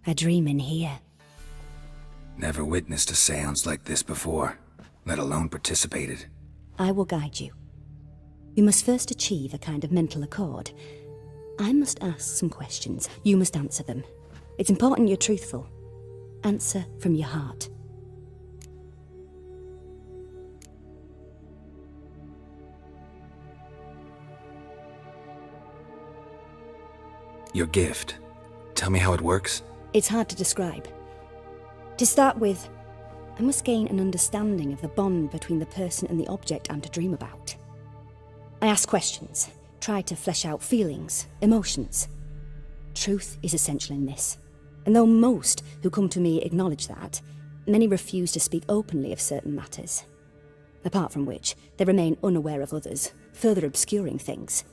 I dream in here. Never witnessed a seance like this before, let alone participated. I will guide you. You must first achieve a kind of mental accord. I must ask some questions. You must answer them. It's important you're truthful. Answer from your heart. Your gift. Tell me how it works. It's hard to describe. To start with, I must gain an understanding of the bond between the person and the object I'm to dream about. I ask questions, try to flesh out feelings, emotions. Truth is essential in this, and though most who come to me acknowledge that, many refuse to speak openly of certain matters. Apart from which, they remain unaware of others, further obscuring things.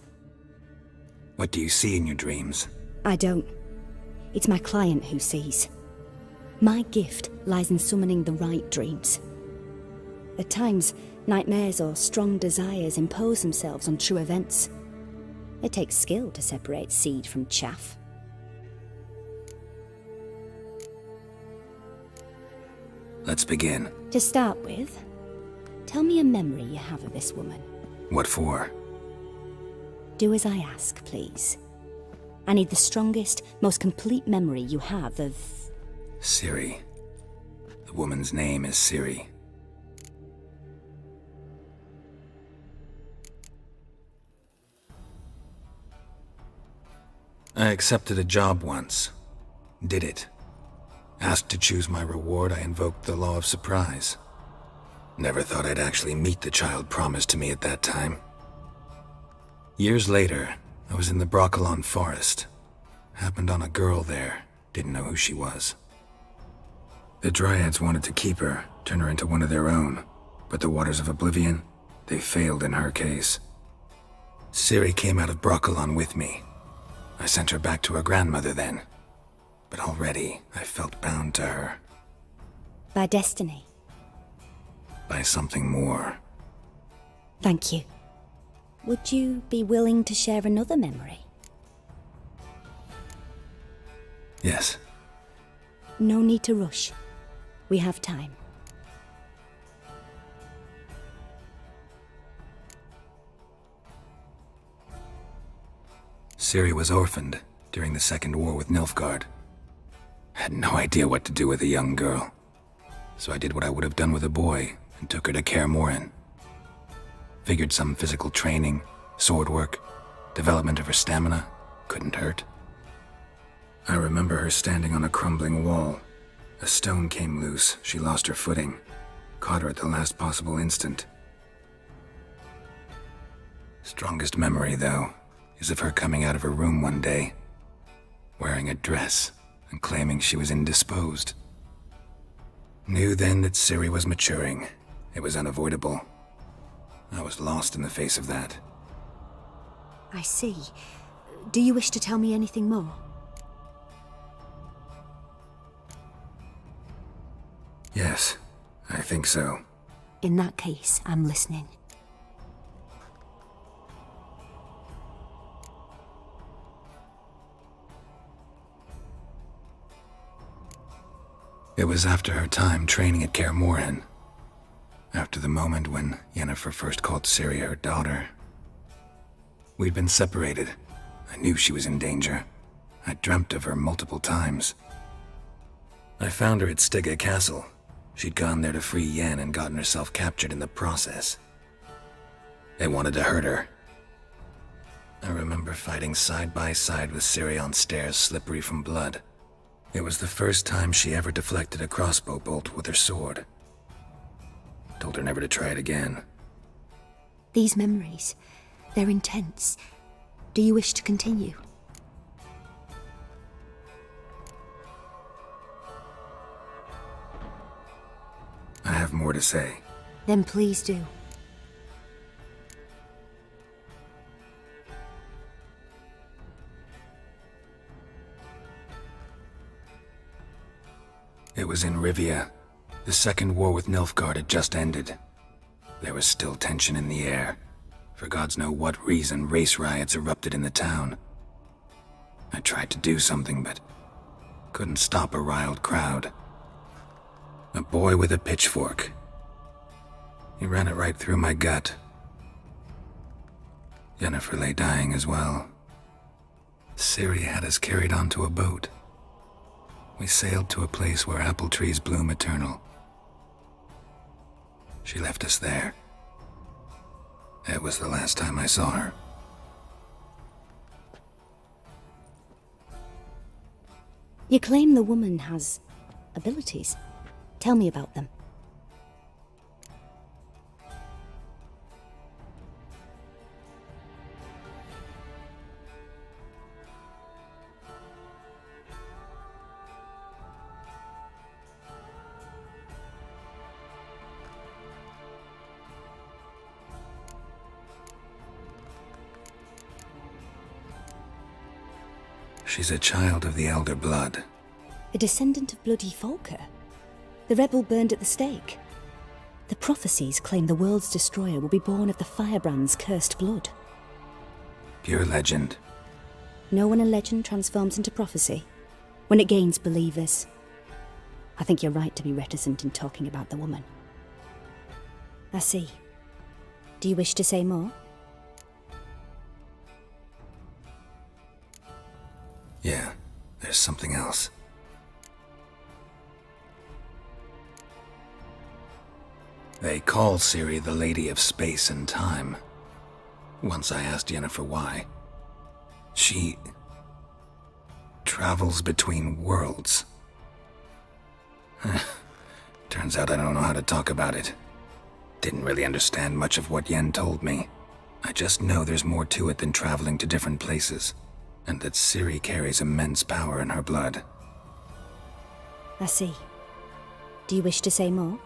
What do you see in your dreams? I don't. It's my client who sees. My gift lies in summoning the right dreams. At times, nightmares or strong desires impose themselves on true events. It takes skill to separate seed from chaff. Let's begin. To start with, tell me a memory you have of this woman. What for? Do as I ask, please. I need the strongest, most complete memory you have of... Siri. The woman's name is Siri. I accepted a job once. Did it. Asked to choose my reward, I invoked the law of surprise. Never thought I'd actually meet the child promised to me at that time. Years later, I was in the Broccolon forest. Happened on a girl there, didn't know who she was. The Dryads wanted to keep her, turn her into one of their own, but the Waters of Oblivion, they failed in her case. Siri came out of Broccolon with me. I sent her back to her grandmother then, but already I felt bound to her. By destiny. By something more. Thank you. Would you be willing to share another memory? Yes. No need to rush. We have time. Siri was orphaned during the Second War with Nilfgaard. Had no idea what to do with a young girl. So I did what I would have done with a boy and took her to Kaer Morhen. Figured some physical training, sword work, development of her stamina couldn't hurt. I remember her standing on a crumbling wall. A stone came loose, she lost her footing. Caught her at the last possible instant. Strongest memory, though, is of her coming out of her room one day, wearing a dress and claiming she was indisposed. Knew then that Siri was maturing. It was unavoidable. I was lost in the face of that. I see. Do you wish to tell me anything more? Yes, I think so. In that case, I'm listening. It was after her time training at Kaer Morhen. After the moment when Yennefer first called Ciri her daughter. We'd been separated. I knew she was in danger. I dreamt of her multiple times. I found her at Stygga Castle. She'd gone there to free Yen and gotten herself captured in the process. They wanted to hurt her. I remember fighting side by side with Ciri on stairs slippery from blood. It was the first time she ever deflected a crossbow bolt with her sword. Told her never to try it again. These memories, they're intense. Do you wish to continue? I have more to say. Then please do. It was in Rivia. The Second War with Nilfgaard had just ended. There was still tension in the air. For gods know what reason, race riots erupted in the town. I tried to do something, but couldn't stop a riled crowd. A boy with a pitchfork. He ran it right through my gut. Yennefer lay dying as well. Ciri had us carried onto a boat. We sailed to a place where apple trees bloom eternal. She left us there. It was the last time I saw her. You claim the woman has abilities. Tell me about them. She's a child of the Elder Blood. A descendant of bloody Folker. The rebel burned at the stake. The prophecies claim the world's destroyer will be born of the firebrand's cursed blood. Pure legend. Know when a legend transforms into prophecy? When it gains believers. I think you're right to be reticent in talking about the woman. I see. Do you wish to say more? Yeah, there's something else. They call Ciri the Lady of Space and Time. Once I asked Yennefer why. She travels between worlds. Turns out I don't know how to talk about it. Didn't really understand much of what Yen told me. I just know there's more to it than traveling to different places, and that Ciri carries immense power in her blood. I see. Do you wish to say more?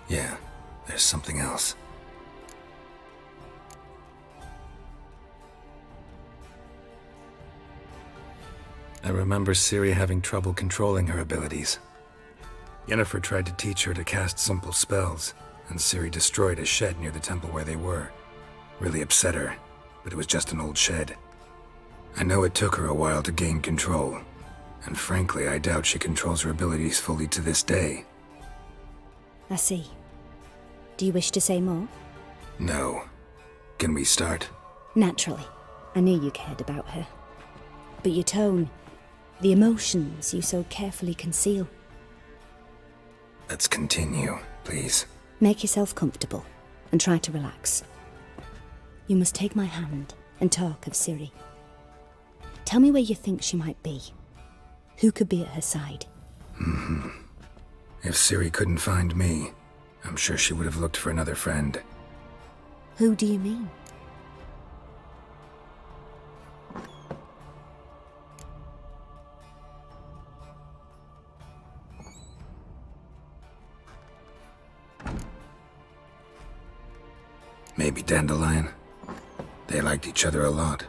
Yeah, there's something else. I remember Ciri having trouble controlling her abilities. Yennefer tried to teach her to cast simple spells, and Ciri destroyed a shed near the temple where they were. Really upset her, but it was just an old shed. I know it took her a while to gain control, and frankly, I doubt she controls her abilities fully to this day. I see. Do you wish to say more? No. Can we start? Naturally. I knew you cared about her. But your tone, the emotions you so carefully conceal. Let's continue, please. Make yourself comfortable and try to relax. You must take my hand and talk of Ciri. Tell me where you think she might be. Who could be at her side? If Ciri couldn't find me, I'm sure she would have looked for another friend. Who do you mean? Maybe Dandelion. They liked each other a lot.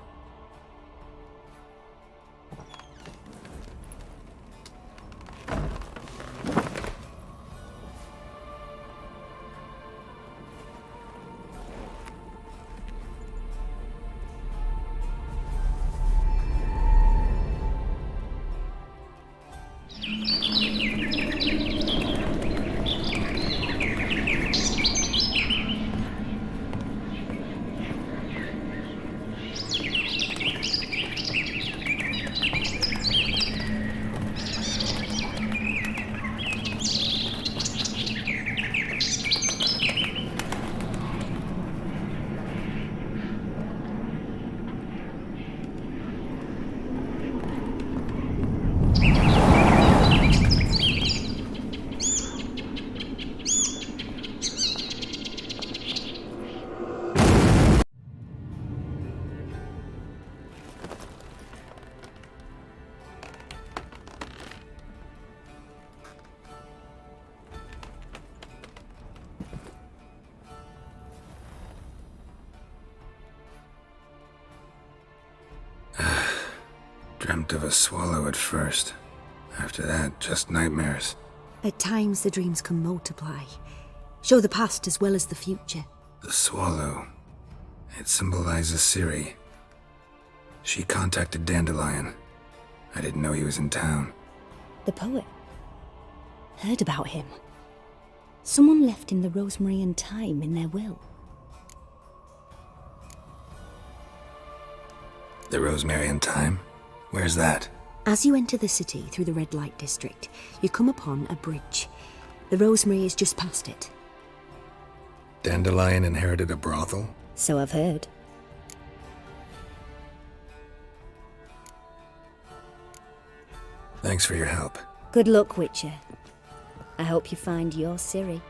Dreamt of a swallow at first. After that, just nightmares. At times the dreams can multiply. Show the past as well as the future. The swallow. It symbolizes Ciri. She contacted Dandelion. I didn't know he was in town. The poet. Heard about him. Someone left him the rosemary and thyme in their will. The rosemary and thyme? Where's that? As you enter the city through the red light district, you come upon a bridge. The rosemary is just past it. Dandelion inherited a brothel? So I've heard. Thanks for your help. Good luck, Witcher. I hope you find your Ciri.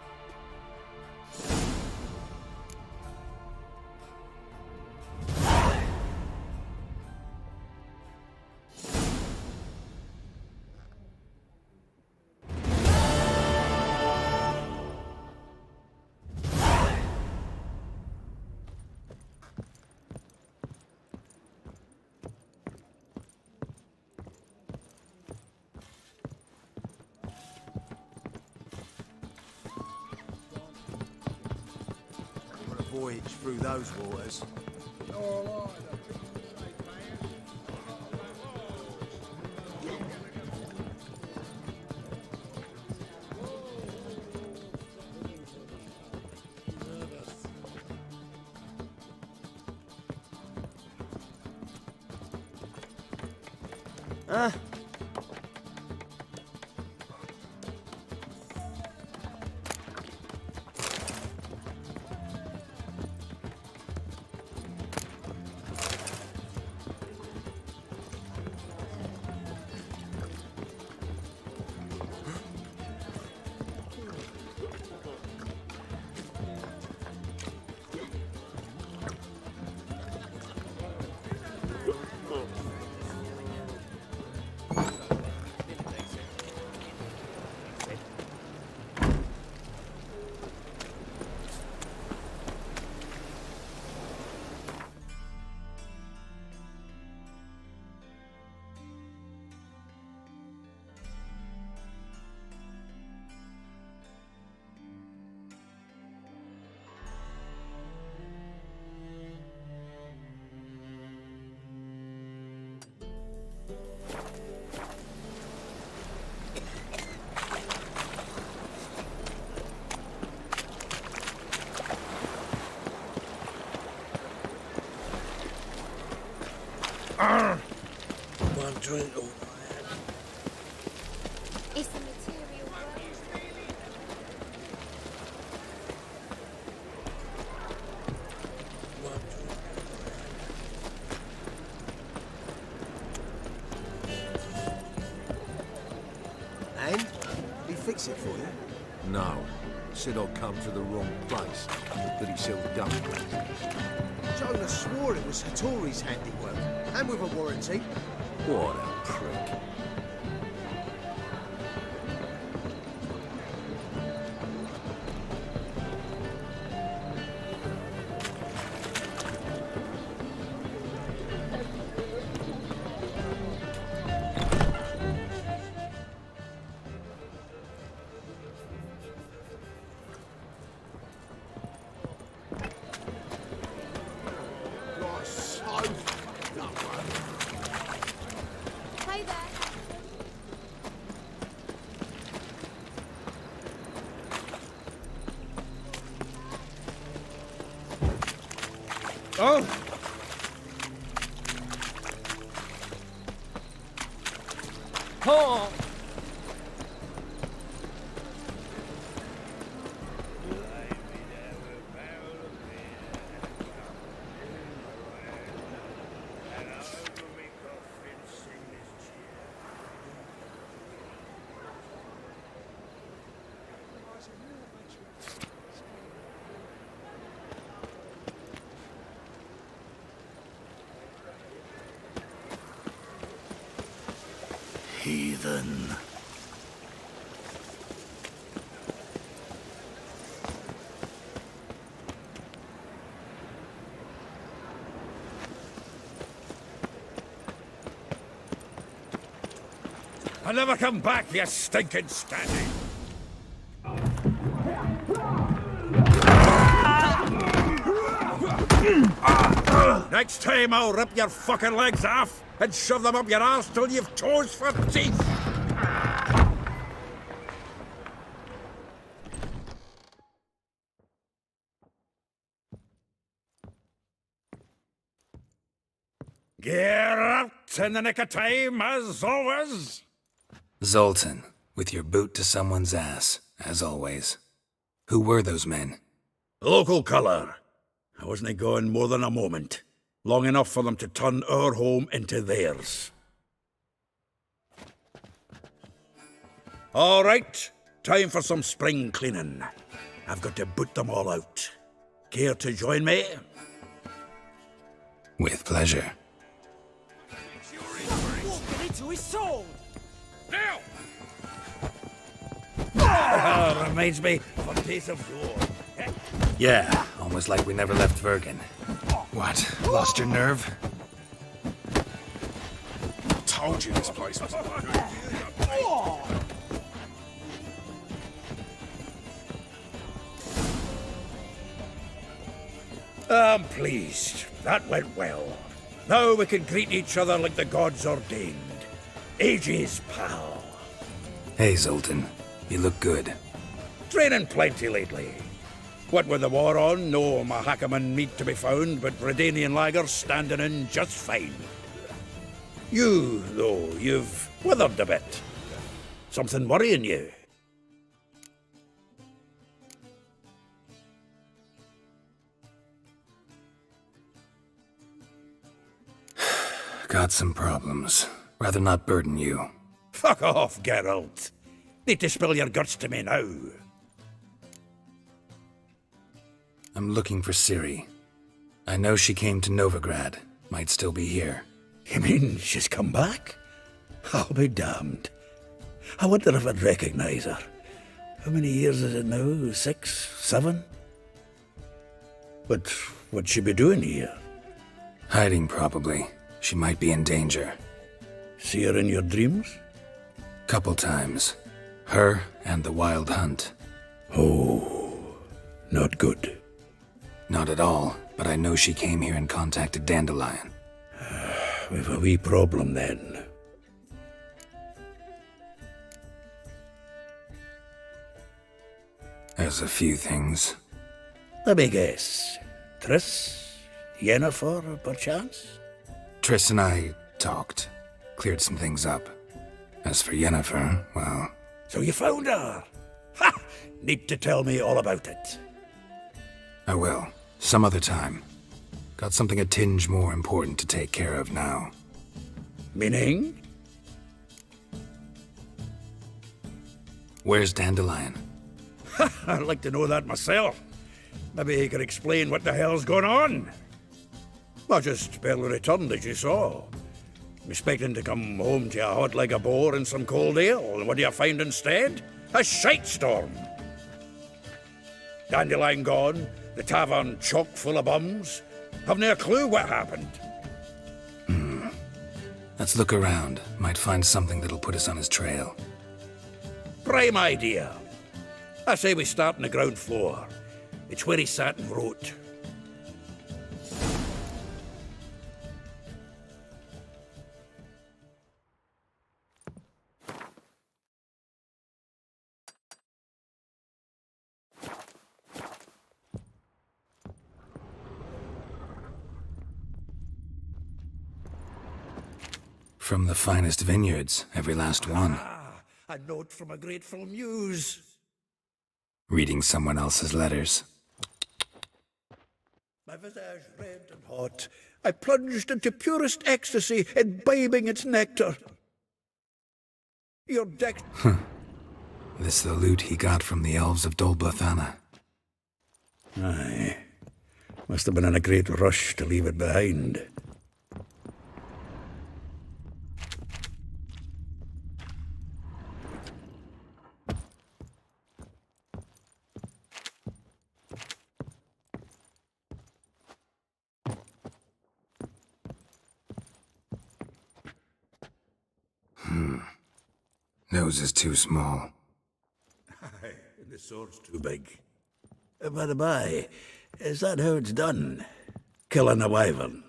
Voyage through those waters. One drink all Is the material worth? one drink. And? He fix it for you? No. Said I'd come to the wrong place. That he sold dust. Jonah swore it was Hattori's handiwork, and with a warranty. What a prick. You're so lovely. Hey there. Oh! Oh! Heathen. I'll never come back, you stinking standing! Ah! Next time I'll rip your fucking legs off and shove them up your arse till you've toes for teeth. Get out in the nick of time, as always. Zoltan, with your boot to someone's ass, as always. Who were those men? Local colour. I wasn't gone more than a moment. Long enough for them to turn our home into theirs. All right, time for some spring cleaning. I've got to boot them all out. Care to join me? With pleasure. Walking into his soul! Now! Ah, reminds me of days of yore. Yeah, almost like we never left Vergen. What? Lost your nerve? Told you this place was not good. I'm pleased. That went well. Now we can greet each other like the gods ordained. Ages, pal. Hey, Zoltan. You look good. Training plenty lately. What with the war on, no Mahakaman meat to be found, but Redanian lagers standing in just fine. You, though, you've withered a bit. Something worrying you? Got some problems. Rather not burden you. Fuck off, Geralt. Need to spill your guts to me now. I'm looking for Ciri. I know she came to Novigrad. Might still be here. You mean she's come back? I'll be damned. I wonder if I'd recognize her. How many years is it now? 6, 7? But what'd she be doing here? Hiding, probably. She might be in danger. See her in your dreams? Couple times. Her and the Wild Hunt. Oh, not good. Not at all, but I know she came here and contacted Dandelion. We've a wee problem then. There's a few things. Let me guess. Triss? Yennefer, perchance? Triss and I talked. Cleared some things up. As for Yennefer, well... So you found her? Ha! Need to tell me all about it. I will. Some other time. Got something a tinge more important to take care of now. Meaning? Where's Dandelion? I'd like to know that myself. Maybe he could explain what the hell's going on. I just barely returned, as you saw. Expecting to come home to a hot leg of boar and some cold ale, and what do you find instead? A shite storm. Dandelion gone, the tavern chock full of bums. Haven't a clue what happened. Let's look around. Might find something that'll put us on his trail. Prime idea. I say we start on the ground floor. It's where he sat and wrote. From the finest vineyards, every last one. A note from a grateful muse. Reading someone else's letters. My visage red and hot, I plunged into purest ecstasy, imbibing its nectar. Your deck... This the loot he got from the elves of Dol Blathanna. Aye. Must have been in a great rush to leave it behind. Nose is too small. Aye, and the sword's too big. By the by, is that how it's done? Killing a wyvern?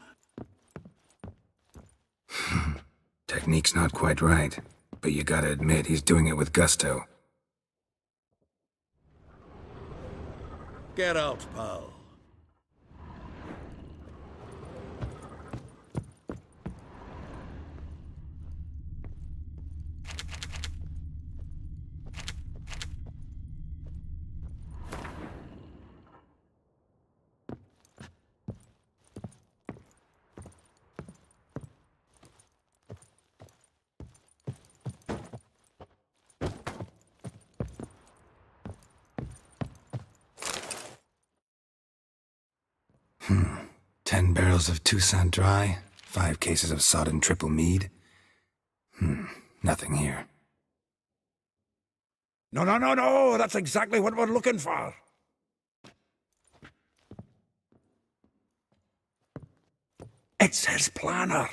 technique's not quite right, but you gotta admit he's doing it with gusto. Get out, pal. Hmm. 10 barrels of Toussaint Dry, 5 cases of sodden triple mead. Nothing here. No, that's exactly what we're looking for. It's his planner.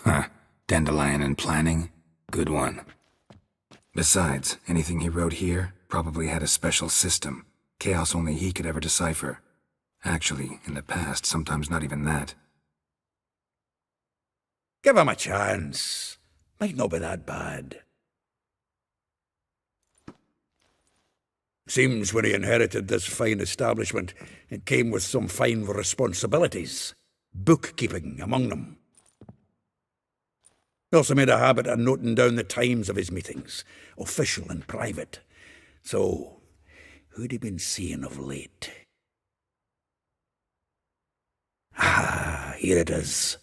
Huh. Dandelion and planning? Good one. Besides, anything he wrote here probably had a special system. Chaos only he could ever decipher. Actually, in the past, sometimes not even that. Give him a chance. Might not be that bad. Seems when he inherited this fine establishment, it came with some fine responsibilities. Bookkeeping among them. He also made a habit of noting down the times of his meetings, official and private. So, who'd he been seeing of late? Ah, here it is.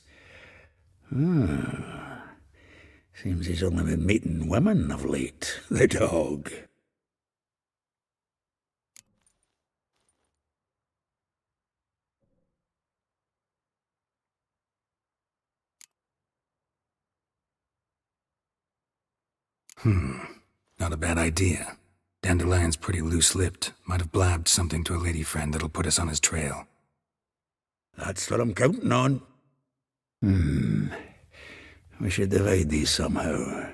Seems he's only been meeting women of late, the dog. Not a bad idea. Dandelion's pretty loose-lipped. Might have blabbed something to a lady friend that'll put us on his trail. That's what I'm counting on. We should divide these somehow.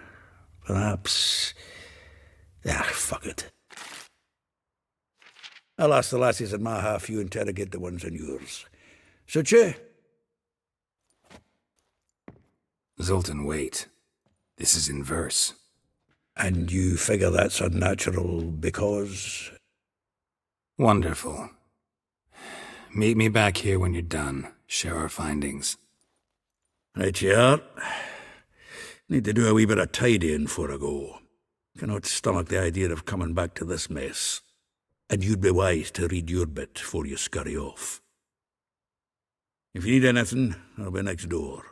Perhaps... fuck it. I'll ask the lassies in my half, you interrogate the ones in yours. Suit you? Zoltan, wait. This is in verse. And you figure that's unnatural because... Wonderful. Meet me back here when you're done. Share our findings. Right you are. Need to do a wee bit of tidying before I go. Cannot stomach the idea of coming back to this mess. And you'd be wise to read your bit before you scurry off. If you need anything, I'll be next door.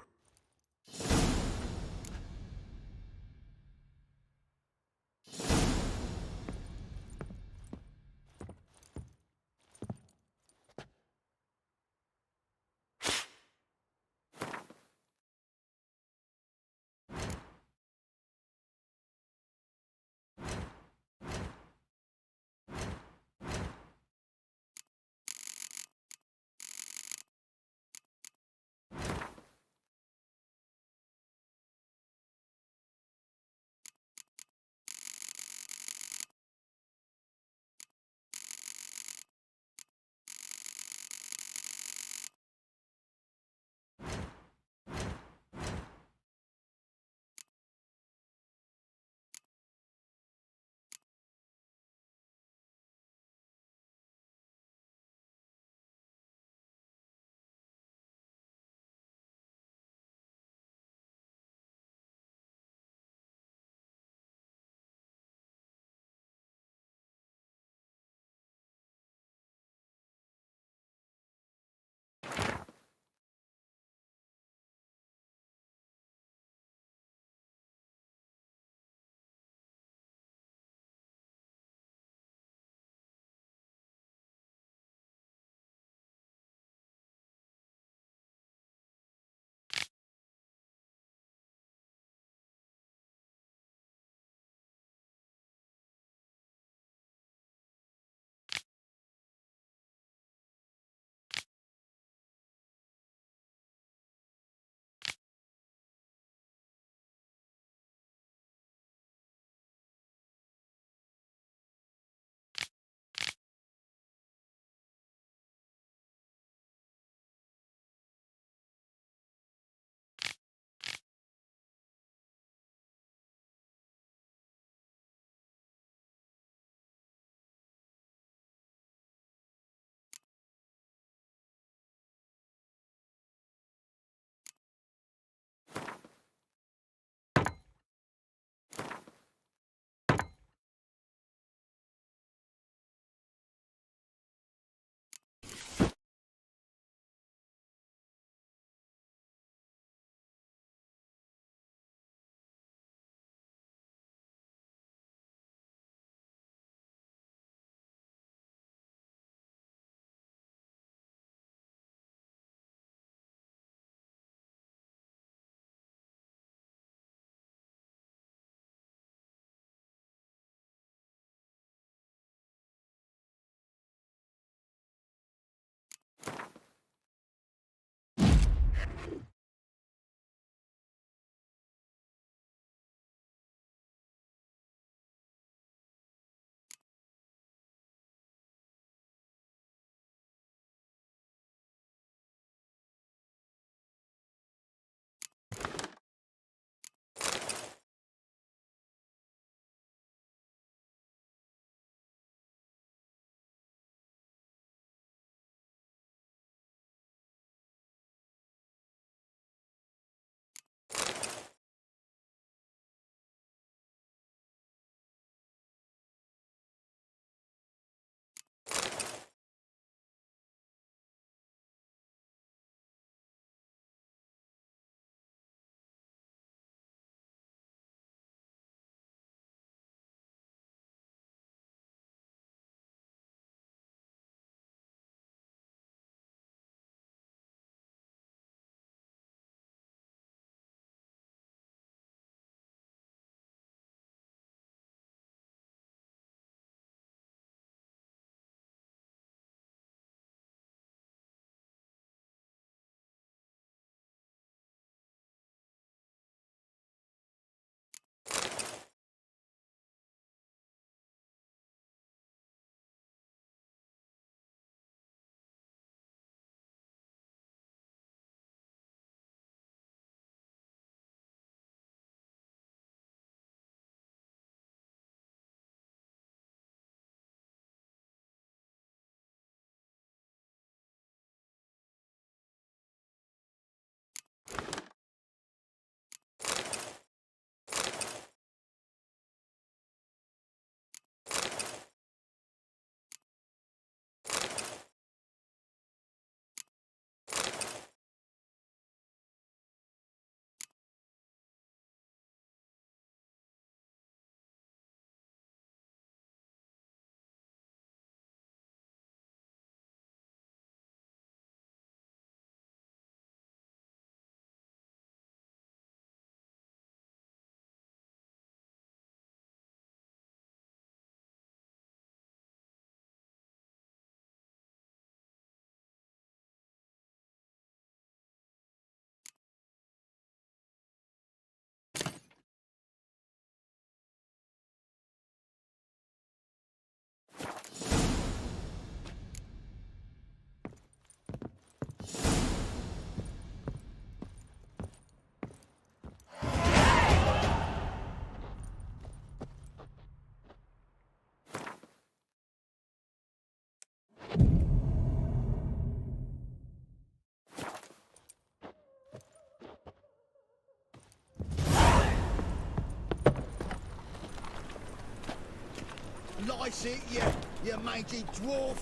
face it, you mangy dwarf.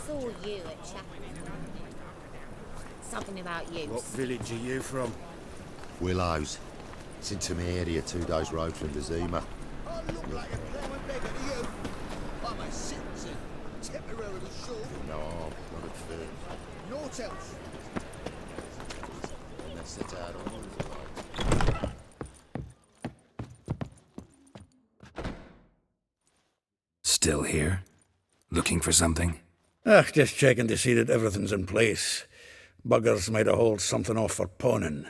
Saw you at Chapel. Something about you. What village are you from? Willows. It's into my area, 2 days' road from Vizima. I look like a ploughing beggar to you. I'm a citizen, temporarily short. No, not at first. Naught else. And that's the town on the road. Still here? Looking for something? Just checking to see that everything's in place. Buggers might have hauled something off for pawning.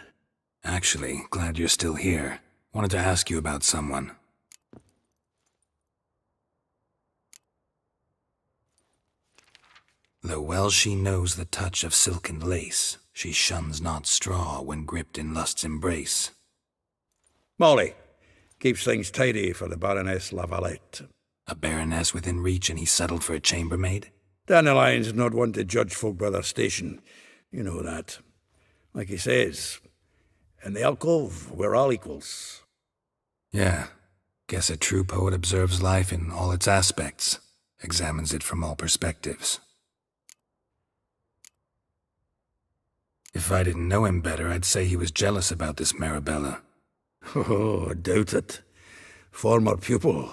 Actually, glad you're still here. Wanted to ask you about someone. Though well she knows the touch of silken lace, she shuns not straw when gripped in lust's embrace. Molly keeps things tidy for the Baroness Lavalette. A baroness within reach and he's settled for a chambermaid? Dandelion's not one to judge folk by their station. You know that. Like he says, in the alcove, we're all equals. Yeah. Guess a true poet observes life in all its aspects, examines it from all perspectives. If I didn't know him better, I'd say he was jealous about this Marabella. Oh, I doubt it. Former pupil.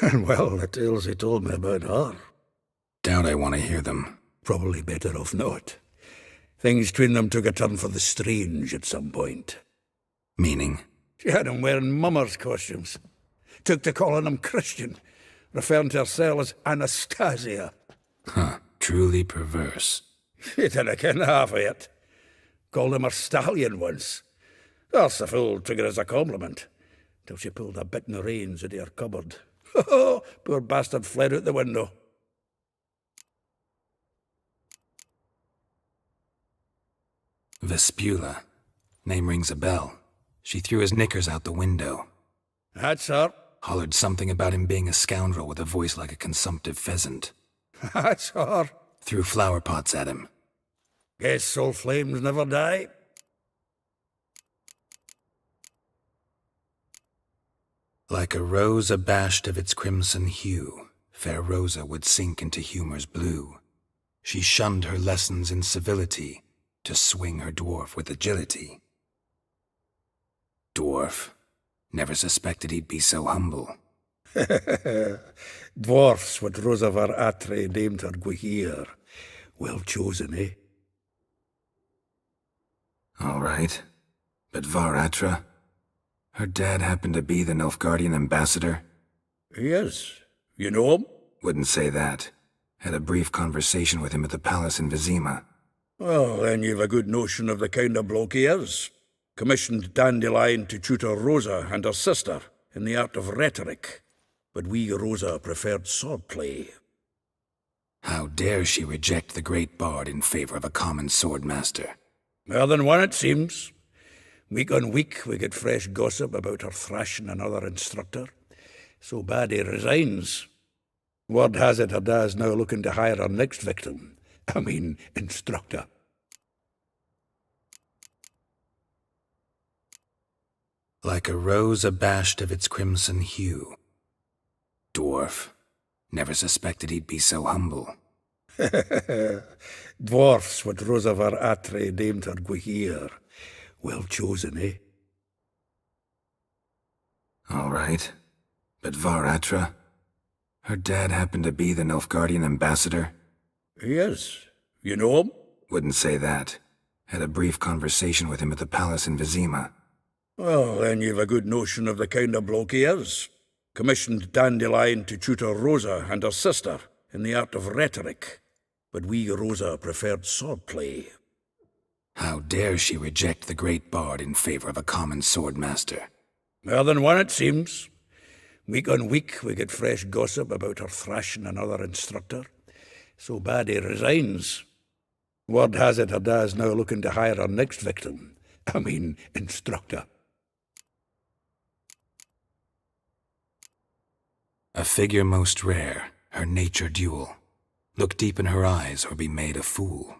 And well, the tales he told me about her. Doubt I want to hear them. Probably better off not. Things between them took a turn for the strange at some point. Meaning? She had him wearing mummers' costumes. Took to calling him Christian, referring to herself as Anastasia. Huh, truly perverse. He didn't ken half of it. Called him her stallion once. That's the fool took it as a compliment, till she pulled a bit in the reins into her cupboard. Poor bastard fled out the window. Vespula. Name rings a bell. She threw his knickers out the window. That's her. Hollered something about him being a scoundrel with a voice like a consumptive pheasant. That's her. Threw flower pots at him. Guess soul flames never die. Like a rose abashed of its crimson hue, fair Rosa would sink into humor's blue. She shunned her lessons in civility, to swing her dwarf with agility. Dwarf. Never suspected he'd be so humble. Dwarfs what Rosa var Atre named her Gwyhir. Well chosen, eh? All right. But Varatra? Her dad happened to be the Nilfgaardian ambassador? Yes. You know him? Wouldn't say that. Had a brief conversation with him at the palace in Vizima. Well, then you've a good notion of the kind of bloke he is. Commissioned Dandelion to tutor Rosa and her sister in the art of rhetoric. But we Rosa preferred swordplay. How dare she reject the great bard in favor of a common swordmaster? More than one, it seems. Week on week, we get fresh gossip about her thrashing another instructor. So bad he resigns. Word has it her dad's now looking to hire her next victim. Instructor. Like a rose abashed of its crimson hue. Dwarf. Never suspected he'd be so humble. Dwarfs what Rosa var Atre named her Gwyhir. Well chosen, eh? All right. But Varatra? Her dad happened to be the Nilfgaardian ambassador? Yes. You know him? Wouldn't say that. Had a brief conversation with him at the palace in Vizima. Well, then you've a good notion of the kind of bloke he is. Commissioned Dandelion to tutor Rosa and her sister in the art of rhetoric. But we Rosa preferred swordplay. How dare she reject the great bard in favor of a common swordmaster? More than one, it seems. Week on week, we get fresh gossip about her thrashing another instructor. So bad he resigns. Word has it her dad's now looking to hire her next victim. Instructor. A figure most rare, her nature dual. Look deep in her eyes or be made a fool.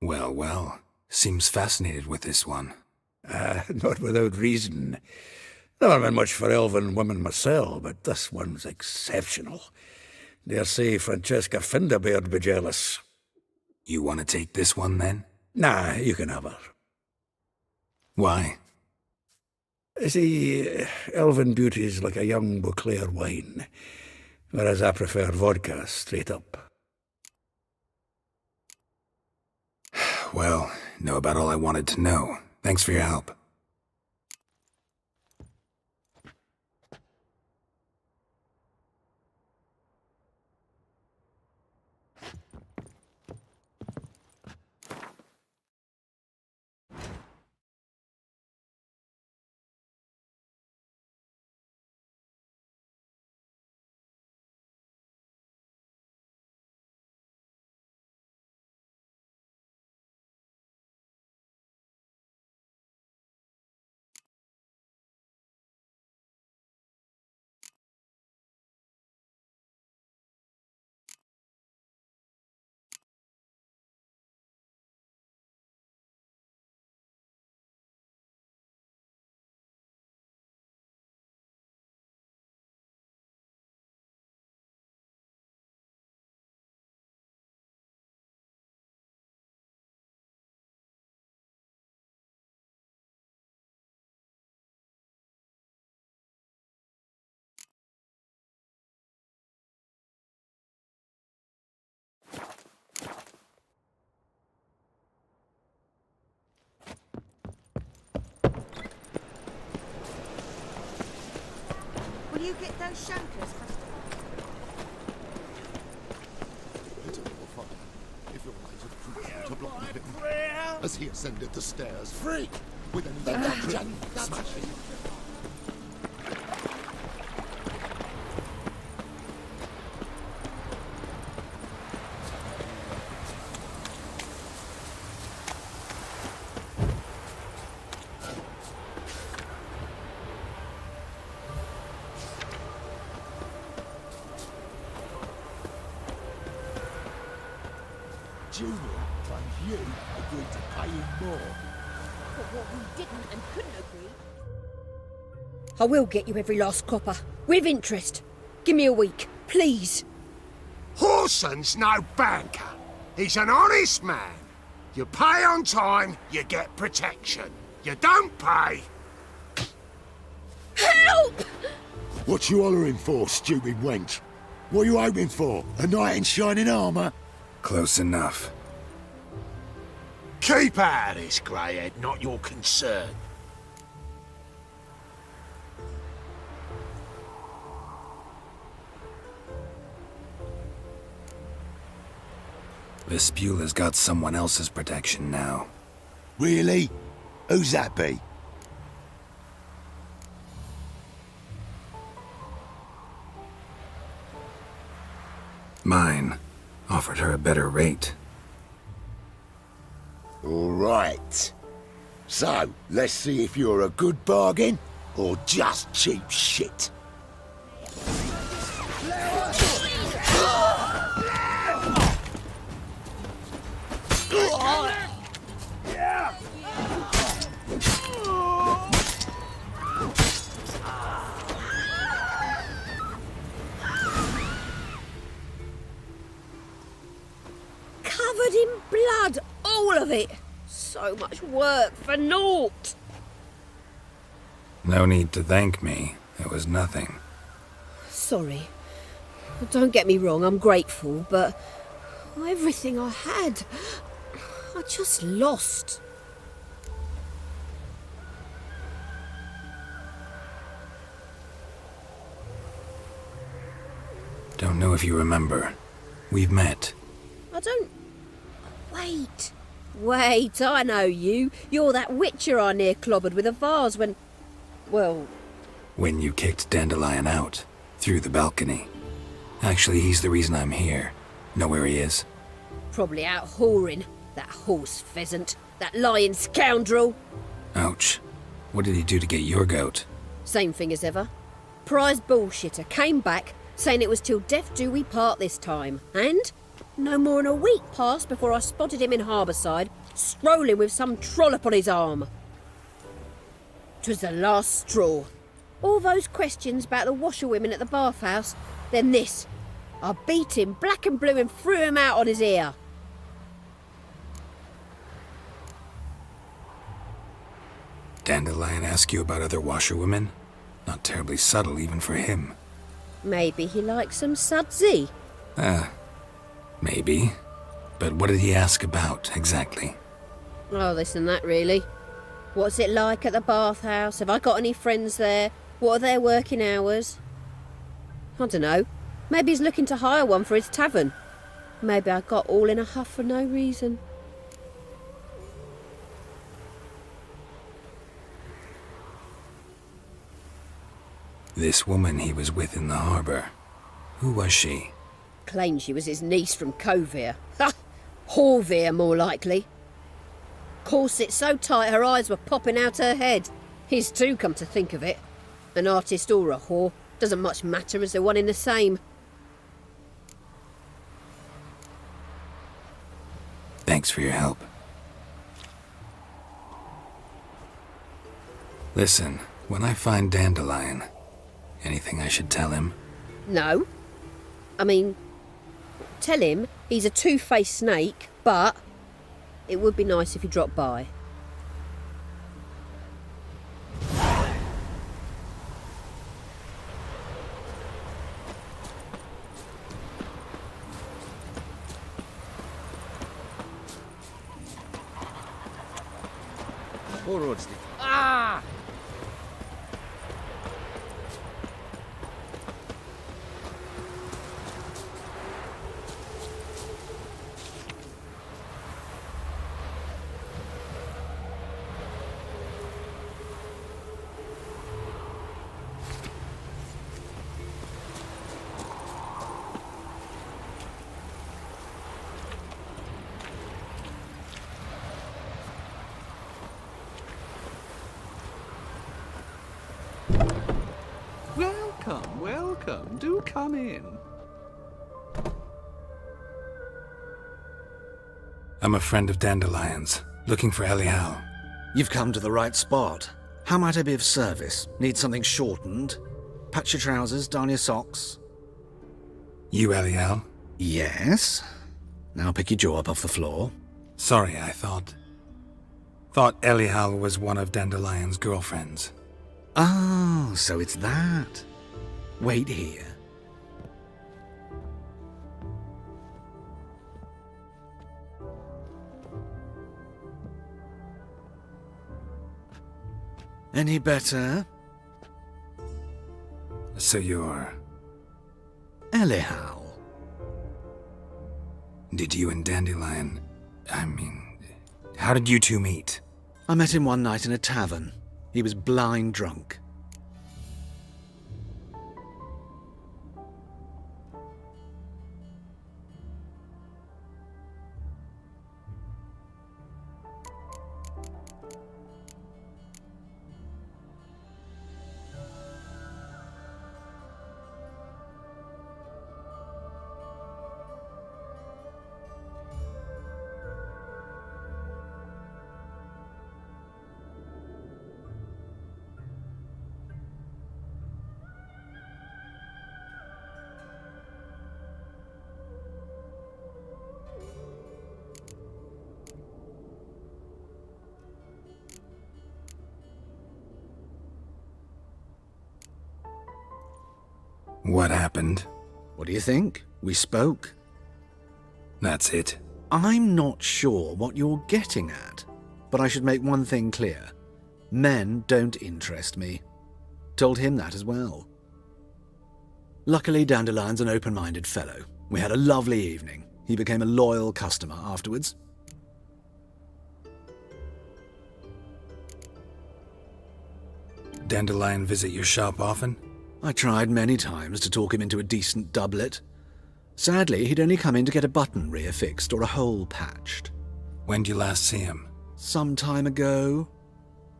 Well, seems fascinated with this one. Not without reason. Never been much for elven women myself, but this one's exceptional. Dare say Francesca Finderbeard be jealous. You want to take this one, then? Nah, you can have her. Why? See, elven beauty's like a young Beauclair wine, whereas I prefer vodka straight up. Well, know about all I wanted to know. Thanks for your help. Will you get those shankers? If your eyes are crucial to block him as he ascended the stairs, free with an REDengine smashing. Junior claims you agreed to pay him more. For what we didn't and couldn't agree. I will get you every last copper, with interest. Give me a week, please. Horson's no banker. He's an honest man. You pay on time, you get protection. You don't pay. Help! What you hollering for, stupid wench? What you hoping for? A knight in shining armour? Close enough. Keep out of this, greyhead, not your concern. Vespula's got someone else's protection now. Really? Who's that be? Mine. Offered her a better rate. All right. So, let's see if you're a good bargain or just cheap shit. Covered in blood, all of it. So much work for naught. No need to thank me. It was nothing. Sorry. Don't get me wrong, I'm grateful, but everything I had, I just lost. Don't know if you remember. We've met. I don't... Wait, I know you. You're that witcher I near clobbered with a vase when... Well... When you kicked Dandelion out. Through the balcony. Actually, he's the reason I'm here. Know where he is? Probably out whoring. That horse pheasant. That lying scoundrel. Ouch. What did he do to get your goat? Same thing as ever. Prize bullshitter came back, saying it was till death do we part this time. And no more than a week passed before I spotted him in Harbourside, strolling with some trollop on his arm. 'Twas the last straw. All those questions about the washerwomen at the bathhouse, then this. I beat him black and blue and threw him out on his ear. Dandelion ask you about other washerwomen? Not terribly subtle even for him. Maybe he likes some sudsy. Maybe. But what did he ask about, exactly? Oh, this and that, really. What's it like at the bathhouse? Have I got any friends there? What are their working hours? I don't know. Maybe he's looking to hire one for his tavern. Maybe I got all in a huff for no reason. This woman he was with in the harbour. Who was she? Claimed she was his niece from Covere. Ha! Horvere, more likely. Corset so tight her eyes were popping out her head. His too, come to think of it. An artist or a whore. Doesn't much matter as they're one in the same. Thanks for your help. Listen, when I find Dandelion, anything I should tell him? No. I mean, tell him he's a two-faced snake, but it would be nice if he dropped by. Ah! Welcome, welcome. Do come in. I'm a friend of Dandelion's, looking for Elial. You've come to the right spot. How might I be of service? Need something shortened? Patch your trousers, darn your socks. You Elial? Yes. Now pick your jaw up off the floor. Sorry, I thought Elial was one of Dandelion's girlfriends. Oh, so it's that. Wait here. Any better? So you're... Elial. Did you and Dandelion... how did you two meet? I met him one night in a tavern. He was blind drunk. What happened? What do you think? We spoke. That's it. I'm not sure what you're getting at, but I should make one thing clear. Men don't interest me. Told him that as well. Luckily, Dandelion's an open-minded fellow. We had a lovely evening. He became a loyal customer afterwards. Dandelion visit your shop often? I tried many times to talk him into a decent doublet. Sadly, he'd only come in to get a button reaffixed or a hole patched. When did you last see him? Some time ago.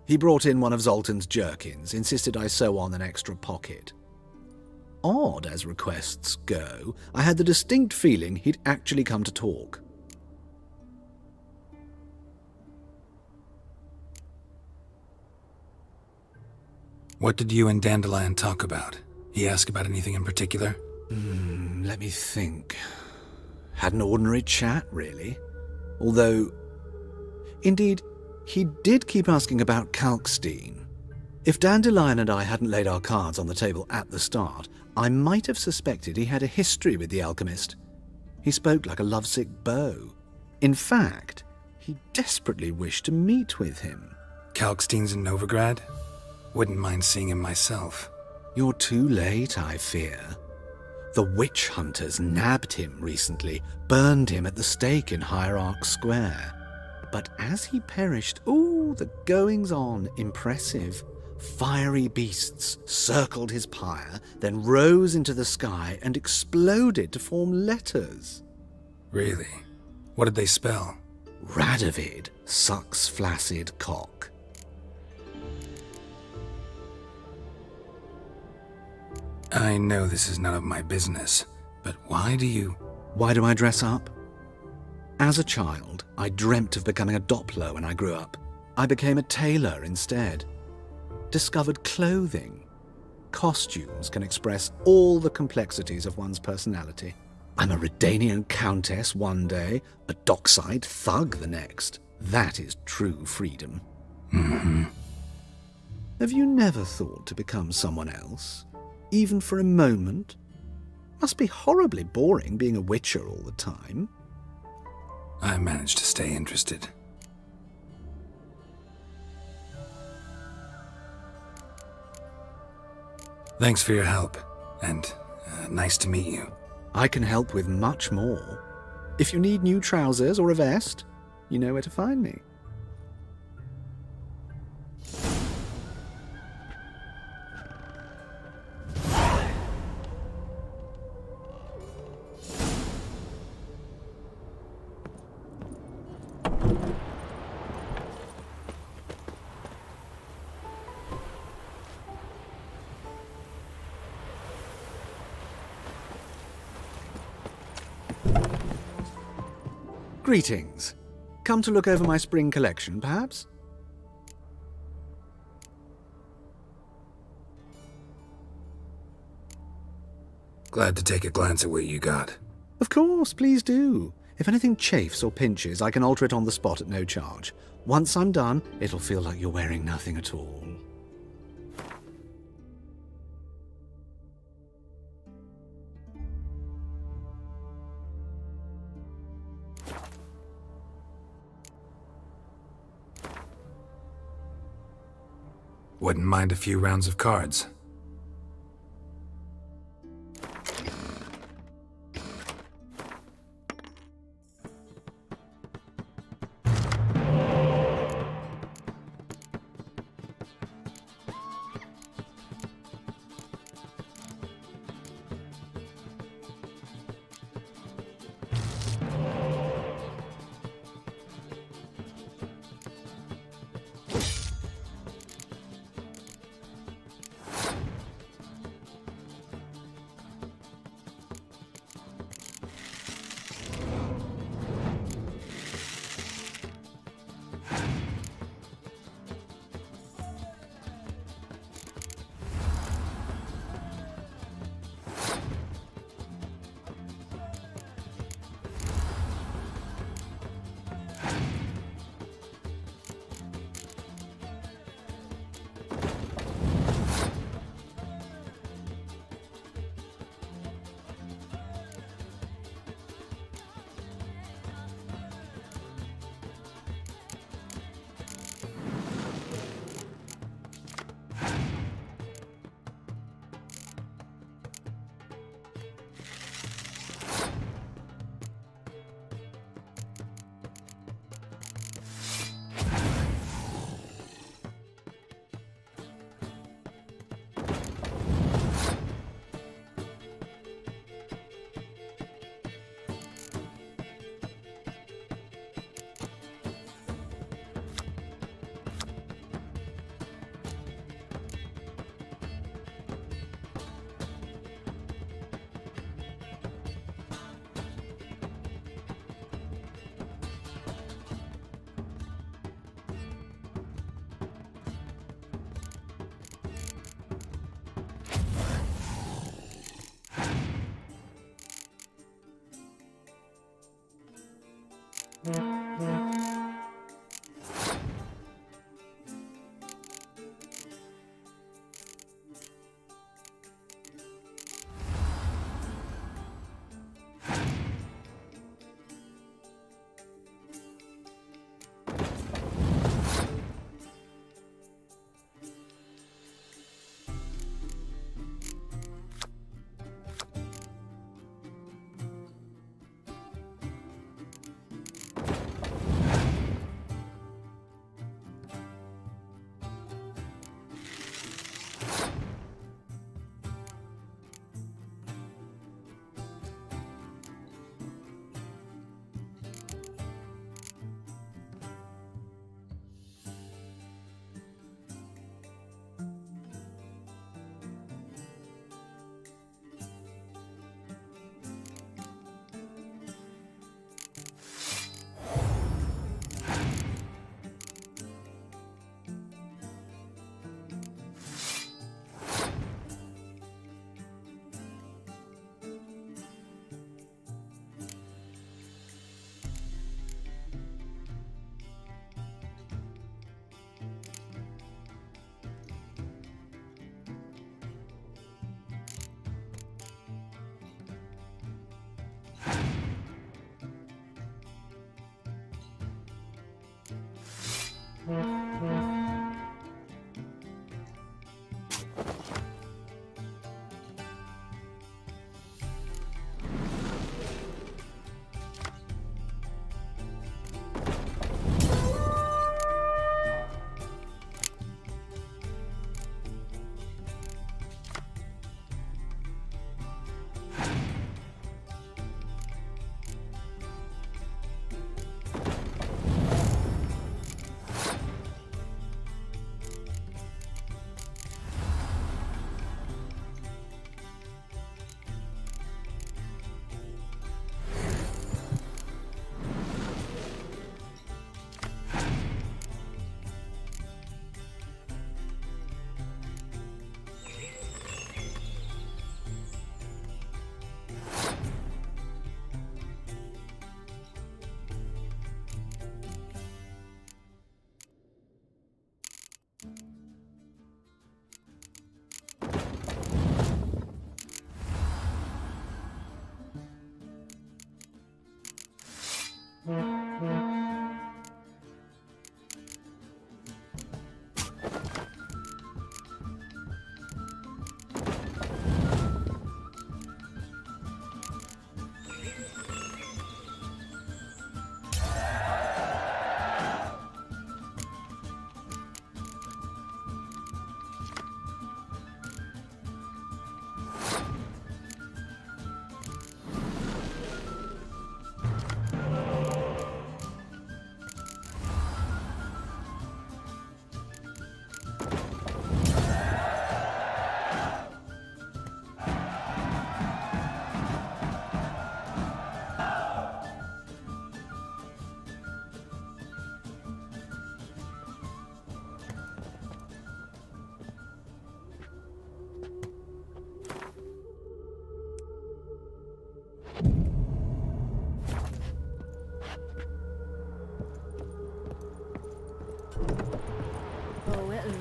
He brought in one of Zoltan's jerkins, insisted I sew on an extra pocket. Odd as requests go, I had the distinct feeling he'd actually come to talk. What did you and Dandelion talk about? He asked about anything in particular? Let me think. Had an ordinary chat, really. Although, indeed, he did keep asking about Kalkstein. If Dandelion and I hadn't laid our cards on the table at the start, I might have suspected he had a history with the alchemist. He spoke like a lovesick beau. In fact, he desperately wished to meet with him. Kalkstein's in Novigrad? Wouldn't mind seeing him myself. You're too late, I fear. The witch hunters nabbed him recently, burned him at the stake in Hierarch Square. But as he perished, the goings-on, impressive. Fiery beasts circled his pyre, then rose into the sky and exploded to form letters. Really? What did they spell? Radovid sucks flaccid cock. I know this is none of my business, but why do I dress up? As a child, I dreamt of becoming a Doppler when I grew up. I became a tailor instead. Discovered clothing. Costumes can express all the complexities of one's personality. I'm a Redanian countess one day, a dockside thug the next. That is true freedom. Mm-hmm. Have you never thought to become someone else? Even for a moment? Must be horribly boring being a witcher all the time. I managed to stay interested. Thanks for your help, and nice to meet you. I can help with much more. If you need new trousers or a vest, you know where to find me. Greetings. Come to look over my spring collection, perhaps? Glad to take a glance at what you got. Of course, please do. If anything chafes or pinches, I can alter it on the spot at no charge. Once I'm done, it'll feel like you're wearing nothing at all. Wouldn't mind a few rounds of cards.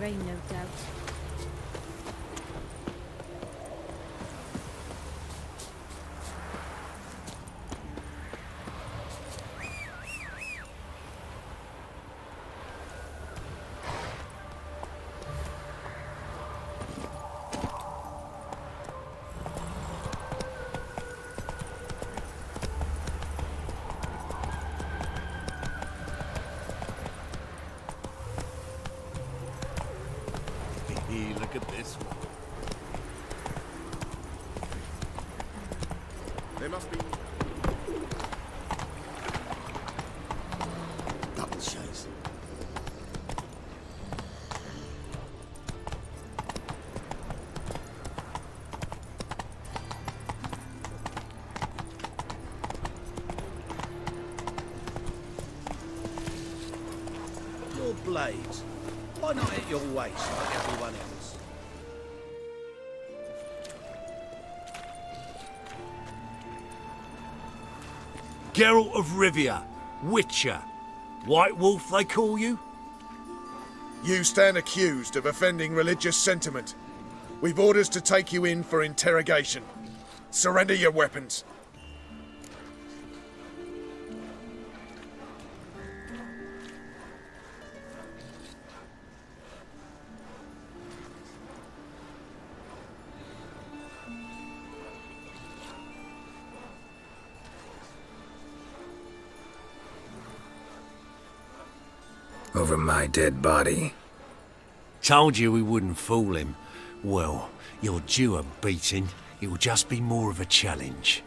train, no doubt. Look at this one. There must be... Double chase. Your blades. Why not at your waist like everyone else? Geralt of Rivia, Witcher. White Wolf, they call you? You stand accused of offending religious sentiment. We've orders to take you in for interrogation. Surrender your weapons. Over my dead body. Told you we wouldn't fool him. Well, you're due a beating. It will just be more of a challenge.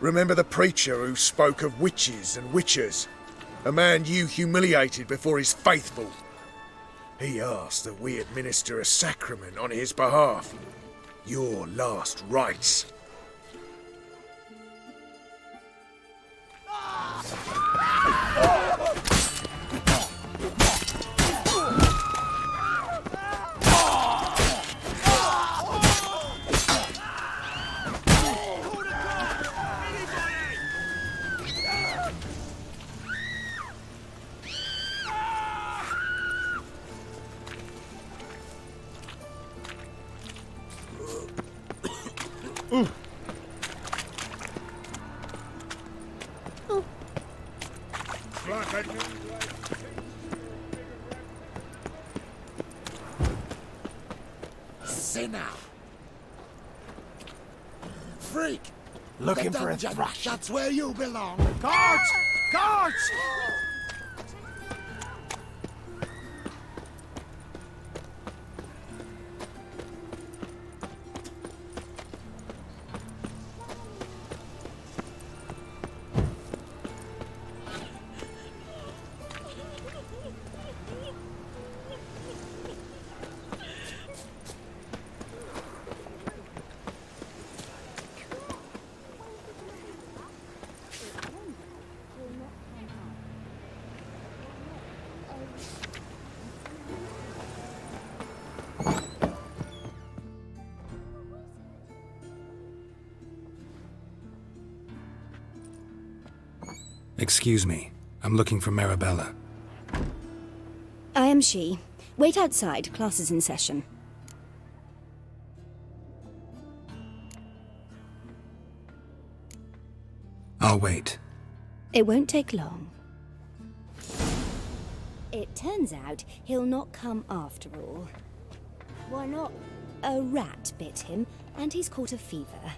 Remember the preacher who spoke of witches and witchers? A man you humiliated before his faithful. He asked that we administer a sacrament on his behalf. Your last rites. Sinner! Freak! Looking The for a dungeon, thrash. That's where you belong. Guards! Guards! Excuse me. I'm looking for Marabella. I am she. Wait outside. Class is in session. I'll wait. It won't take long. It turns out he'll not come after all. Why not? A rat bit him, and he's caught a fever.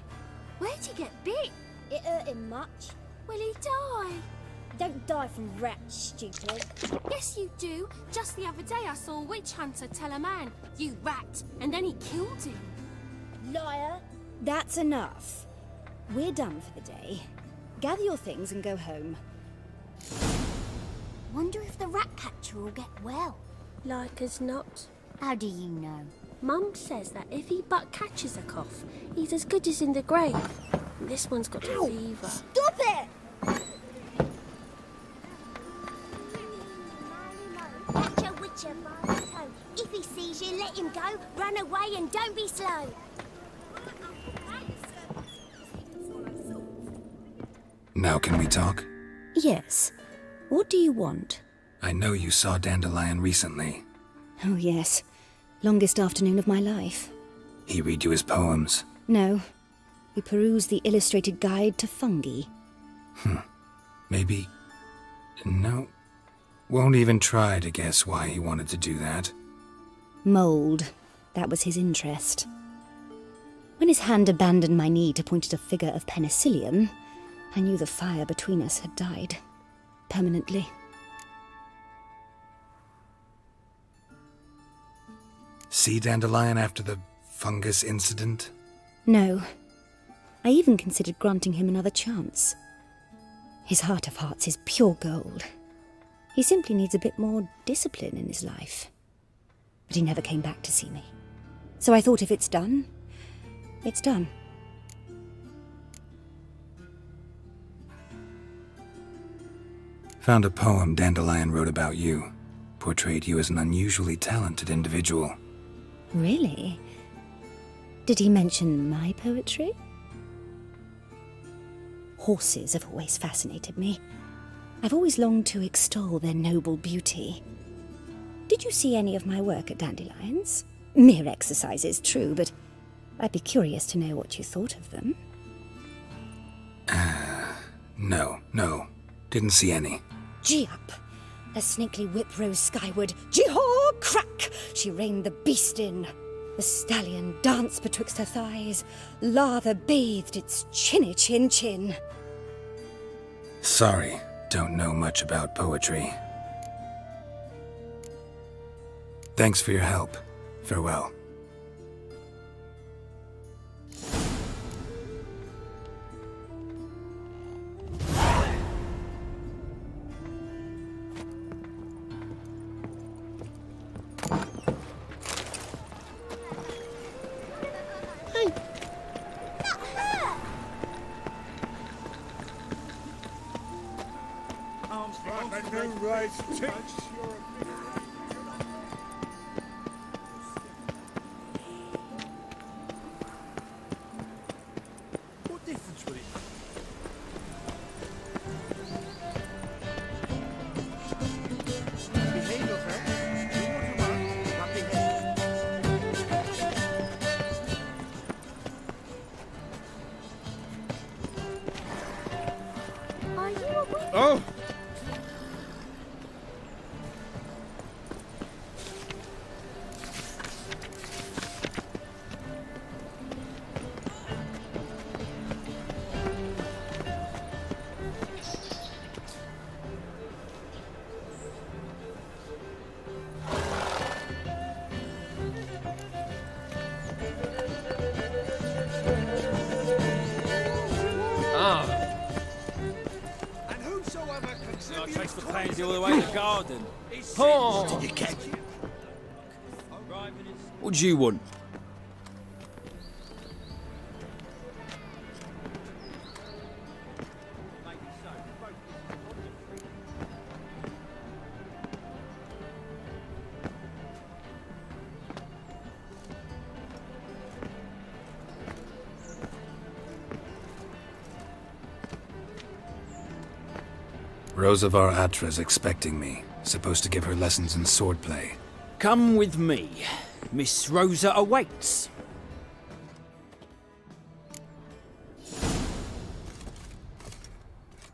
Where'd he get bit? It hurt him much. Will he die? Don't die from rats, stupid. Yes, you do. Just the other day I saw a witch hunter tell a man, "You rat," and then he killed him. Liar. That's enough. We're done for the day. Gather your things and go home. Wonder if the rat catcher will get well. Like as not. How do you know? Mum says that if he but catches a cough, he's as good as in the grave. And this one's got a fever. Stop it! Catch a witcher by the toe. If he sees you, let him go. Run away and don't be slow. Now can we talk? Yes. What do you want? I know you saw Dandelion recently. Oh, yes. Longest afternoon of my life. He read you his poems? No. We perused the illustrated guide to fungi. Maybe... No. Won't even try to guess why he wanted to do that. Mould. That was his interest. When his hand abandoned my knee to point at a figure of penicillium, I knew the fire between us had died. Permanently. See Dandelion after the fungus incident? No. I even considered granting him another chance. His heart of hearts is pure gold. He simply needs a bit more discipline in his life. But he never came back to see me. So I thought if it's done, it's done. Found a poem Dandelion wrote about you. Portrayed you as an unusually talented individual. Really? Did he mention my poetry? Horses have always fascinated me. I've always longed to extol their noble beauty. Did you see any of my work at Dandelion's? Mere exercises, true, but I'd be curious to know what you thought of them. No. Didn't see any. Gee up! A snakely whip rose skyward. Gee-haw! Crack! She reined the beast in. The stallion danced betwixt her thighs. Lather bathed its chinny chin. Sorry, don't know much about poetry. Thanks for your help. Farewell. What difference would it make? Behave yourself. Do what you want, but behave. Are you a witch? Oh! And whosoever I'll contributes chase the pansy all the way to the garden. Oh! you can. What do you want? Rosavar Atra's expecting me. Supposed to give her lessons in swordplay. Come with me. Miss Rosa awaits.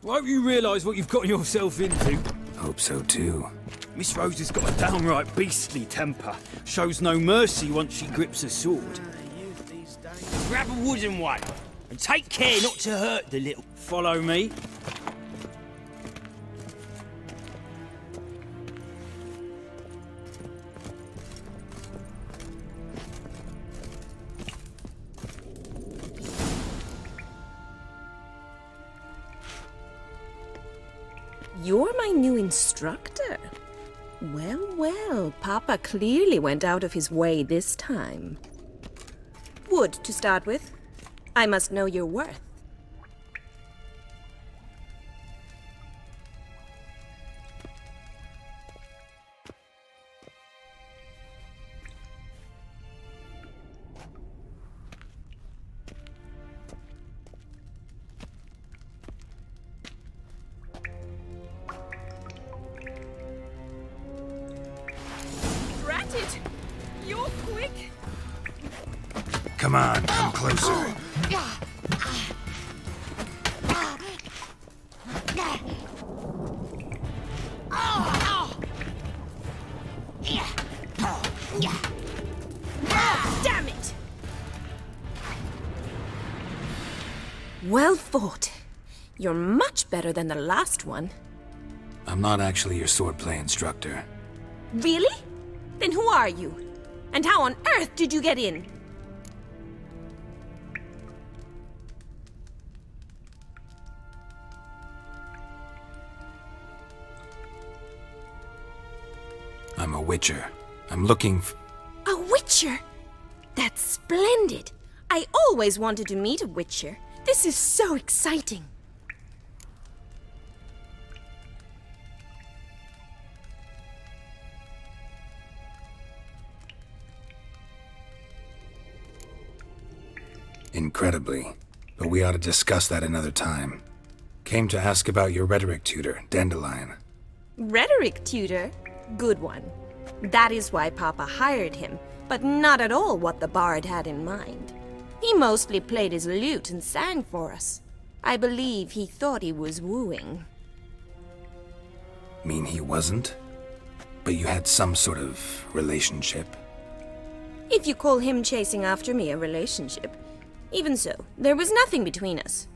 Won't you realise what you've gotten yourself into? Hope so too. Miss Rosa's got a downright beastly temper. Shows no mercy once she grips a sword. Grab a wooden one, and take care not to hurt the little... Follow me. You're my new instructor. Well, Papa clearly went out of his way this time. Wood, to start with. I must know your worth. Come on, come closer. Damn it! Well fought. You're much better than the last one. I'm not actually your swordplay instructor. Really? Then who are you? And how on earth did you get in? I'm a witcher. I'm looking A witcher? That's splendid. I always wanted to meet a witcher. This is so exciting. Incredibly. But we ought to discuss that another time. Came to ask about your rhetoric tutor, Dandelion. Rhetoric tutor? Good one. That is why Papa hired him, but not at all what the bard had in mind. He mostly played his lute and sang for us. I believe he thought he was wooing. Mean he wasn't? But you had some sort of relationship? If you call him chasing after me a relationship. Even so, there was nothing between us.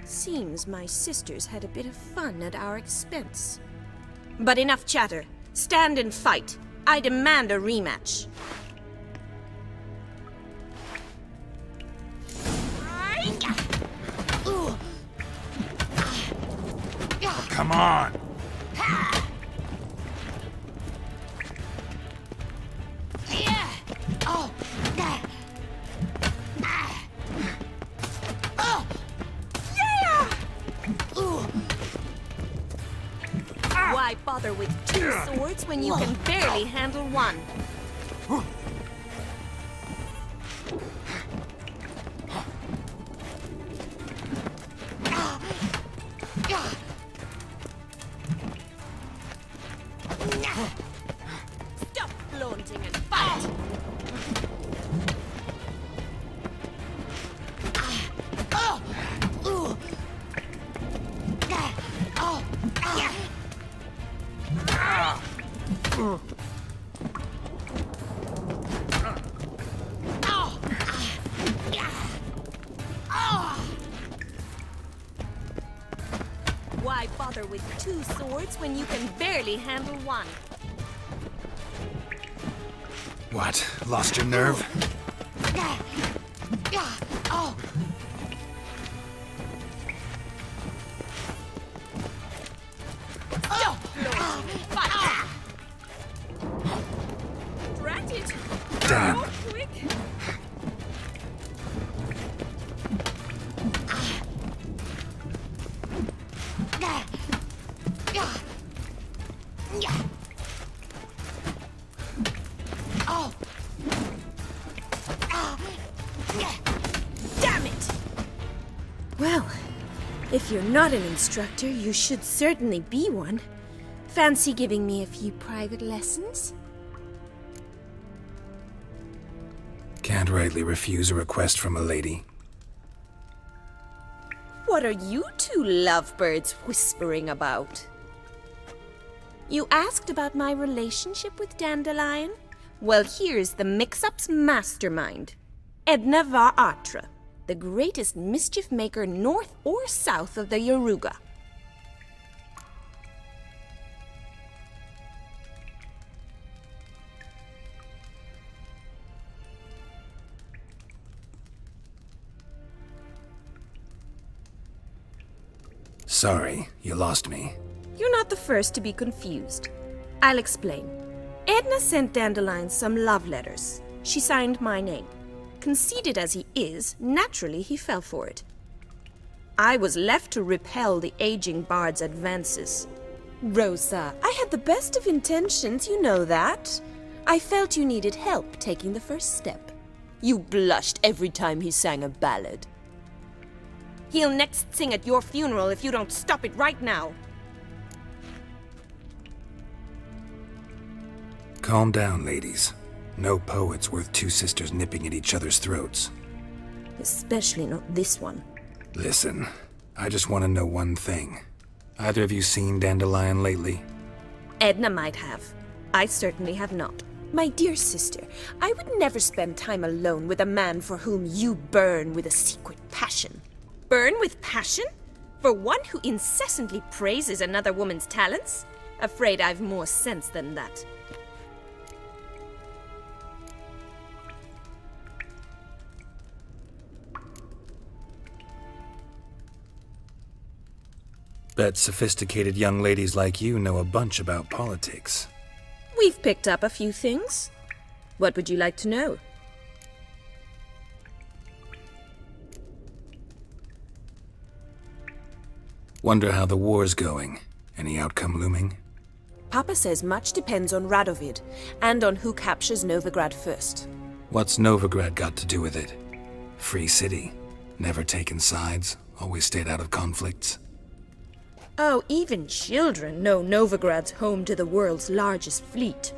Seems my sisters had a bit of fun at our expense. But enough chatter. Stand and fight. I demand a rematch. Oh, come on! Why bother with two swords when you can barely handle one? Stop flaunting and fight! Why bother with two swords when you can barely handle one? What? Lost your nerve? Stop flaunting and fight! Drat it! Damn. More quick! Damn it! Well, if you're not an instructor, you should certainly be one. Fancy giving me a few private lessons? Can't rightly refuse a request from a lady. What are you two lovebirds whispering about? You asked about my relationship with Dandelion? Well, here's the mix-up's mastermind. Edna var Atra, the greatest mischief maker north or south of the Yaruga. Sorry, you lost me. You're not the first to be confused. I'll explain. Edna sent Dandelion some love letters. She signed my name. Conceited as he is, naturally he fell for it. I was left to repel the aging bard's advances. Rosa, I had the best of intentions, you know that. I felt you needed help taking the first step. You blushed every time he sang a ballad. He'll next sing at your funeral if you don't stop it right now. Calm down, ladies. No poet's worth two sisters nipping at each other's throats. Especially not this one. Listen, I just want to know one thing. Either of you seen Dandelion lately? Edna might have. I certainly have not. My dear sister, I would never spend time alone with a man for whom you burn with a secret passion. Burn with passion? For one who incessantly praises another woman's talents? Afraid I've more sense than that. Bet sophisticated young ladies like you know a bunch about politics. We've picked up a few things. What would you like to know? Wonder how the war's going. Any outcome looming? Papa says much depends on Radovid, and on who captures Novigrad first. What's Novigrad got to do with it? Free city. Never taken sides. Always stayed out of conflicts. Oh, even children know Novigrad's home to the world's largest fleet.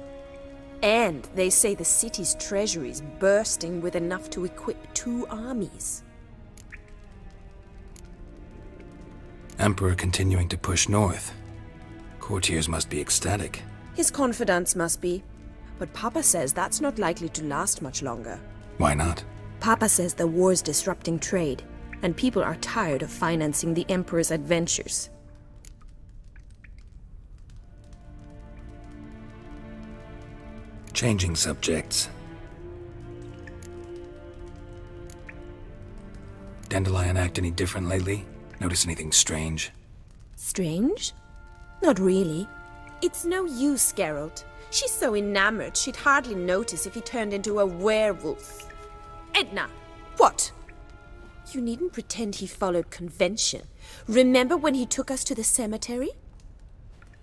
And they say the city's treasury's bursting with enough to equip 2 armies. Emperor continuing to push north. Courtiers must be ecstatic. His confidants must be. But Papa says that's not likely to last much longer. Why not? Papa says the war's disrupting trade, and people are tired of financing the Emperor's adventures. Changing subjects. Dandelion act any different lately? Notice anything strange? Strange? Not really. It's no use, Geralt. She's so enamored she'd hardly notice if he turned into a werewolf. Edna! What? You needn't pretend he followed convention. Remember when he took us to the cemetery?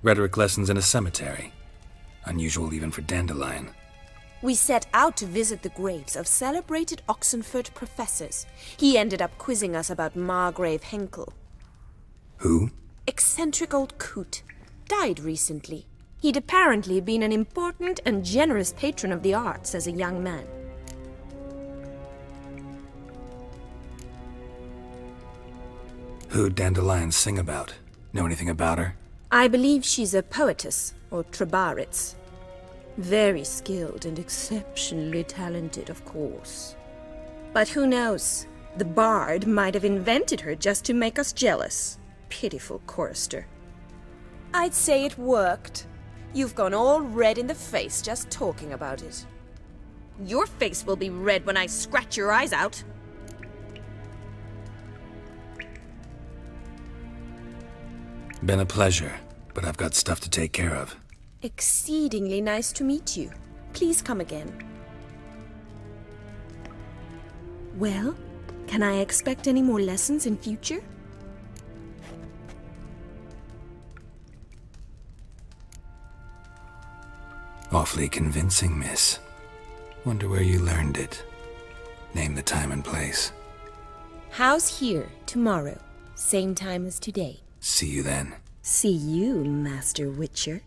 Rhetoric lessons in a cemetery. Unusual even for Dandelion. We set out to visit the graves of celebrated Oxenford professors. He ended up quizzing us about Margrave Henkel. Who? Eccentric old coot. Died recently. He'd apparently been an important and generous patron of the arts as a young man. Who'd Dandelion sing about? Know anything about her? I believe she's a poetess, or trabaritz. Very skilled and exceptionally talented, of course. But who knows? The bard might have invented her just to make us jealous. Pitiful chorister. I'd say it worked. You've gone all red in the face just talking about it. Your face will be red when I scratch your eyes out. Been a pleasure, but I've got stuff to take care of. Exceedingly nice to meet you. Please come again. Well, can I expect any more lessons in future? Awfully convincing, miss. Wonder where you learned it. Name the time and place. House here, tomorrow. Same time as today. See you then. See you, Master Witcher.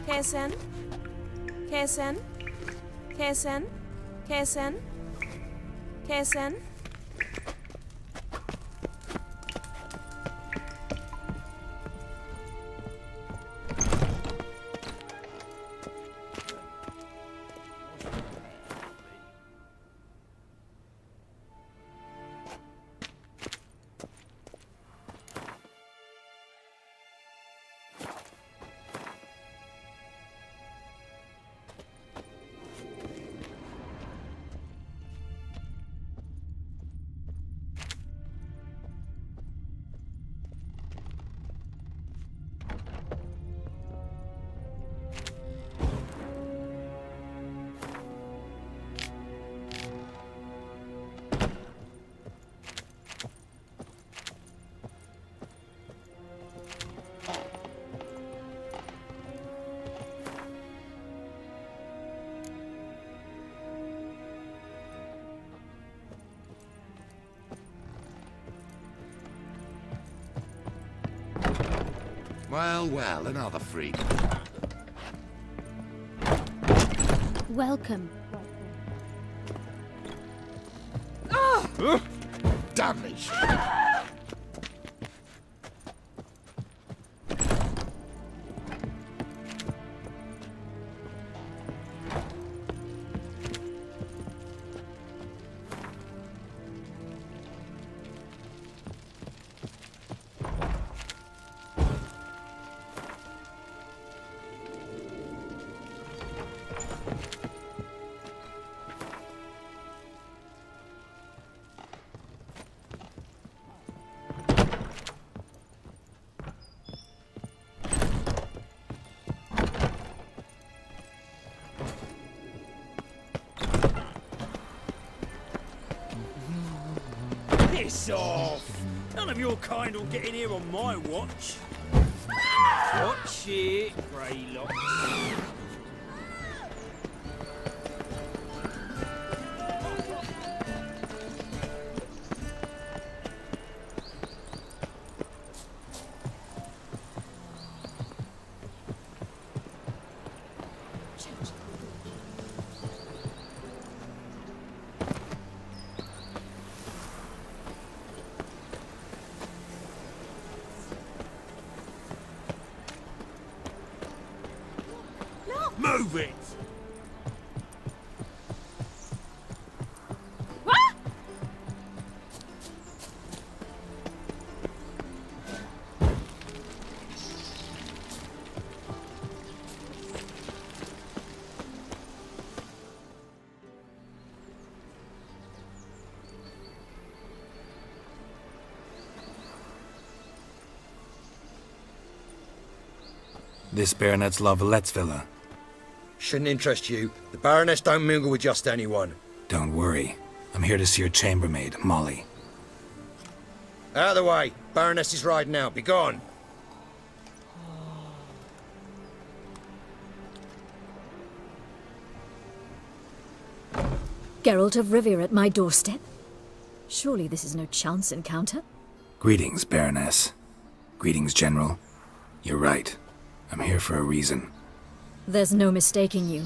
Kesen? Kesen? Kesen? Kesen? Kesen? Well, well, another freak. Welcome. Damnation! Piss off! None of your kind will get in here on my watch. Watch it, grey locks. Move it! This Baronet's La Vallette's villa. Shouldn't interest you. The Baroness don't mingle with just anyone. Don't worry. I'm here to see your chambermaid, Molly. Out of the way. Baroness is riding out. Be gone. Geralt of Rivia at my doorstep? Surely this is no chance encounter? Greetings, Baroness. Greetings, General. You're right. I'm here for a reason. There's no mistaking you.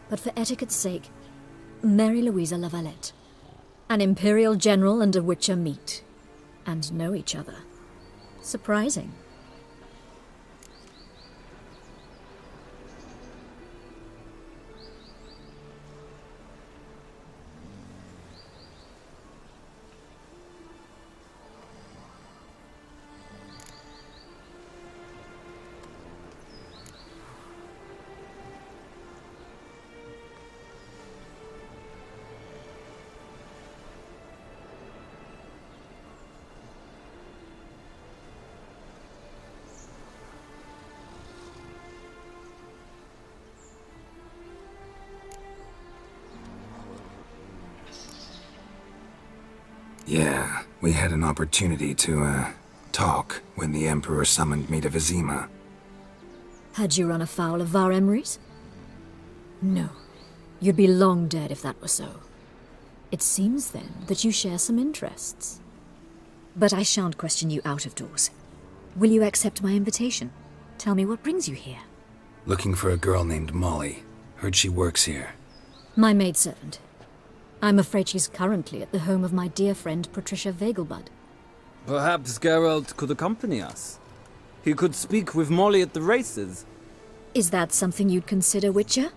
But for etiquette's sake, Mary Louisa La Valette. An Imperial General and a Witcher meet. And know each other. Surprising. Yeah, we had an opportunity to, talk when the Emperor summoned me to Vizima. Had you run afoul of Var Emrys? No. You'd be long dead if that were so. It seems, then, that you share some interests. But I shan't question you out of doors. Will you accept my invitation? Tell me what brings you here. Looking for a girl named Molly. Heard she works here. My maidservant. I'm afraid she's currently at the home of my dear friend Patricia Vegelbud. Perhaps Geralt could accompany us. He could speak with Molly at the races. Is that something you'd consider, Witcher?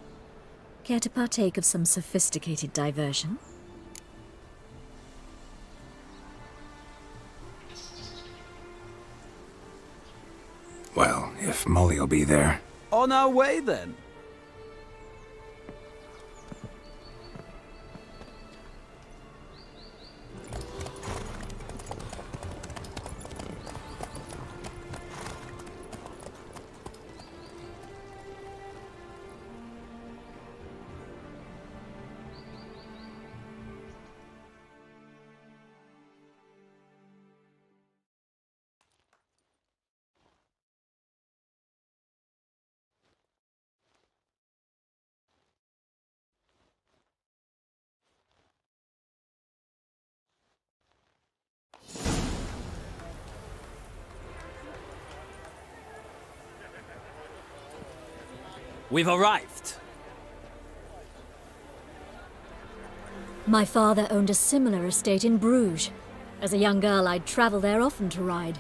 Care to partake of some sophisticated diversion? Well, if Molly'll be there. On our way, then. We've arrived. My father owned a similar estate in Bruges. As a young girl, I'd travel there often to ride.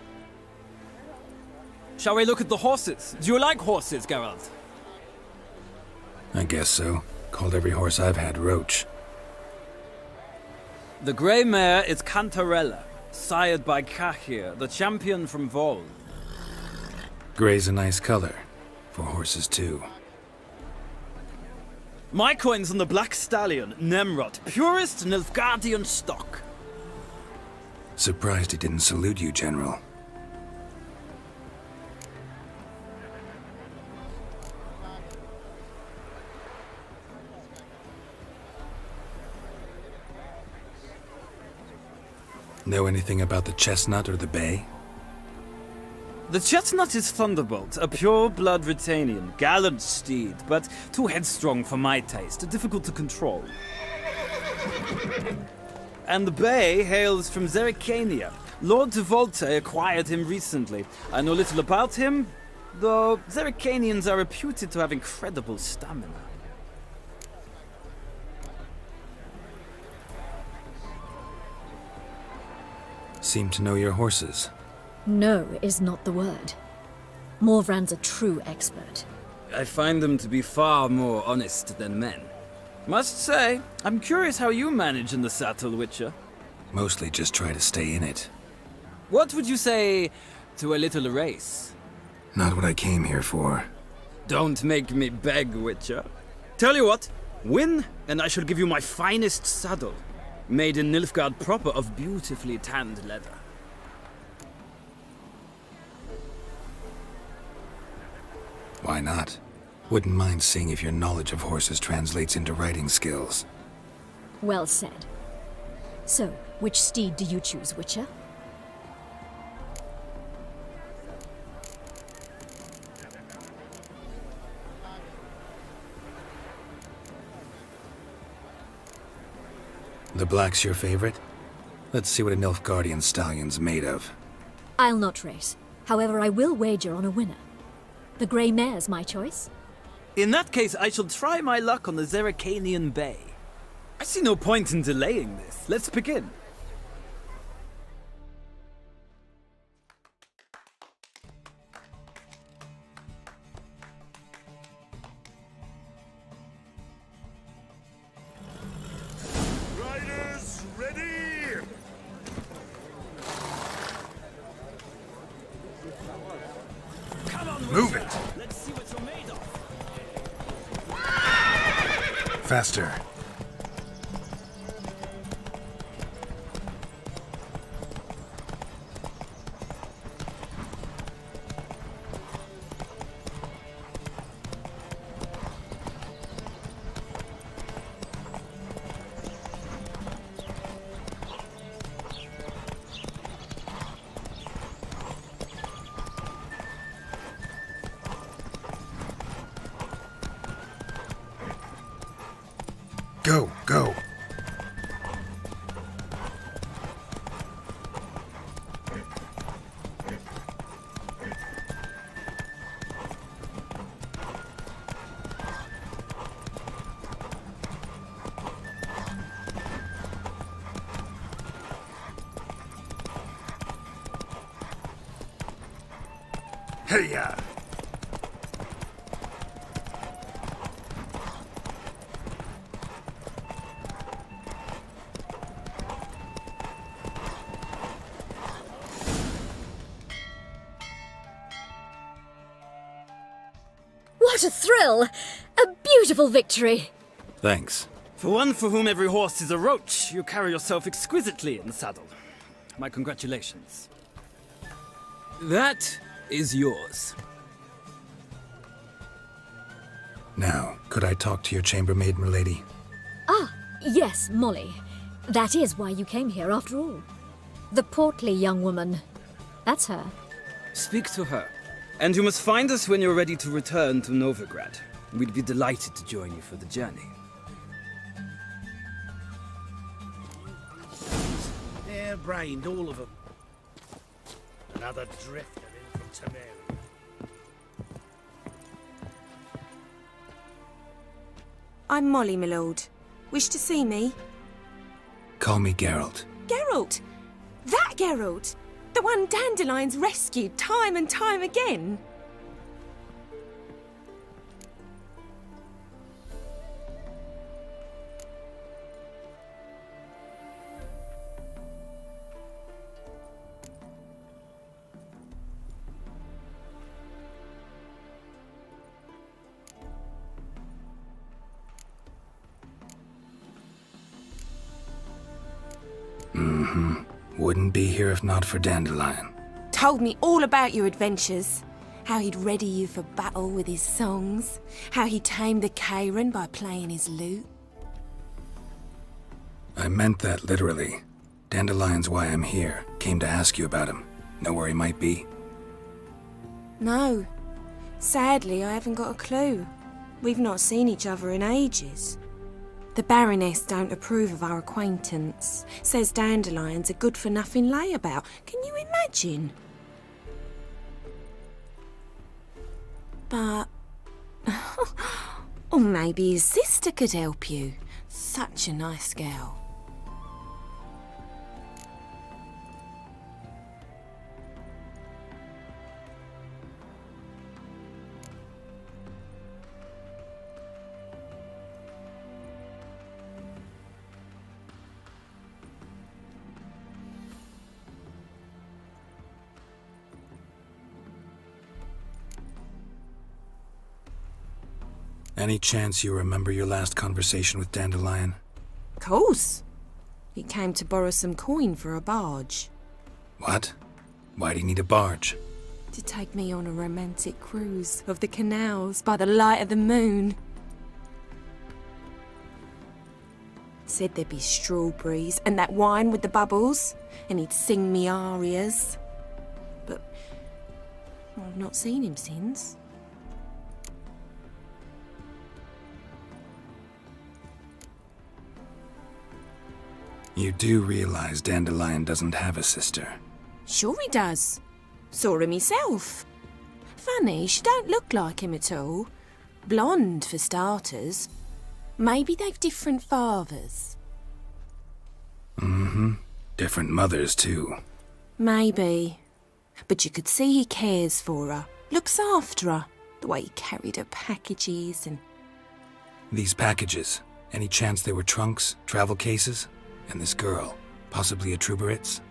Shall we look at the horses? Do you like horses, Geralt? I guess so. Called every horse I've had Roach. The grey mare is Cantarella, sired by Cahir, the champion from Vol. Grey's a nice color. For horses, too. My coin's on the black stallion, Nemrod, purest Nilfgaardian stock. Surprised he didn't salute you, General. Know anything about the chestnut or the bay? The chestnut is Thunderbolt, a pure-blood Britannian, gallant steed, but too headstrong for my taste, difficult to control. And the bay hails from Zerrikania. Lord de Volte acquired him recently. I know little about him, though Zerrikanians are reputed to have incredible stamina. Seem to know your horses. No is not the word. Morvran's a true expert. I find them to be far more honest than men. Must say, I'm curious how you manage in the saddle, Witcher. Mostly just try to stay in it. What would you say to a little race? Not what I came here for. Don't make me beg, Witcher. Tell you what, win, and I shall give you my finest saddle. Made in Nilfgaard proper of beautifully tanned leather. Why not? Wouldn't mind seeing if your knowledge of horses translates into riding skills. Well said. So, which steed do you choose, Witcher? The black's your favorite? Let's see what a Nilfgaardian stallion's made of. I'll not race. However, I will wager on a winner. The grey mare's my choice. In that case, I shall try my luck on the Zerrikanian Bay. I see no point in delaying this. Let's begin. Riders, ready! Move it! Let's see what you're made of. Faster. Go, go. Hey-ya! What a thrill! A beautiful victory! Thanks. For one for whom every horse is a roach, you carry yourself exquisitely in the saddle. My congratulations. That is yours. Now, could I talk to your chambermaid, milady? Ah, yes, Molly. That is why you came here after all. The portly young woman. That's her. Speak to her. And you must find us when you're ready to return to Novigrad. We'd be delighted to join you for the journey. Hair-brained, all of them. Another drifter in from Tamara. I'm Molly, my lord. Wish to see me? Call me Geralt. Geralt! That Geralt! The one Dandelion's rescued time and time again! Wouldn't be here if not for Dandelion. Told me all about your adventures. How he'd ready you for battle with his songs. How he tamed the Karen by playing his lute. I meant that literally. Dandelion's why I'm here. Came to ask you about him. Know where he might be? No. Sadly, I haven't got a clue. We've not seen each other in ages. The Baroness don't approve of our acquaintance. Says Dandelion's a good-for-nothing layabout. Can you imagine? But... or maybe his sister could help you. Such a nice girl. Any chance you remember your last conversation with Dandelion? Course. He came to borrow some coin for a barge. What? Why do you need a barge? To take me on a romantic cruise of the canals by the light of the moon. Said there'd be strawberries and that wine with the bubbles, and he'd sing me arias. But I've not seen him since. You do realize Dandelion doesn't have a sister? Sure he does. Saw him myself. Funny, she don't look like him at all. Blonde, for starters. Maybe they've different fathers. Different mothers, too. Maybe. But you could see he cares for her. Looks after her. The way he carried her packages and... These packages, any chance they were trunks, travel cases? And this girl, possibly a Truberitz?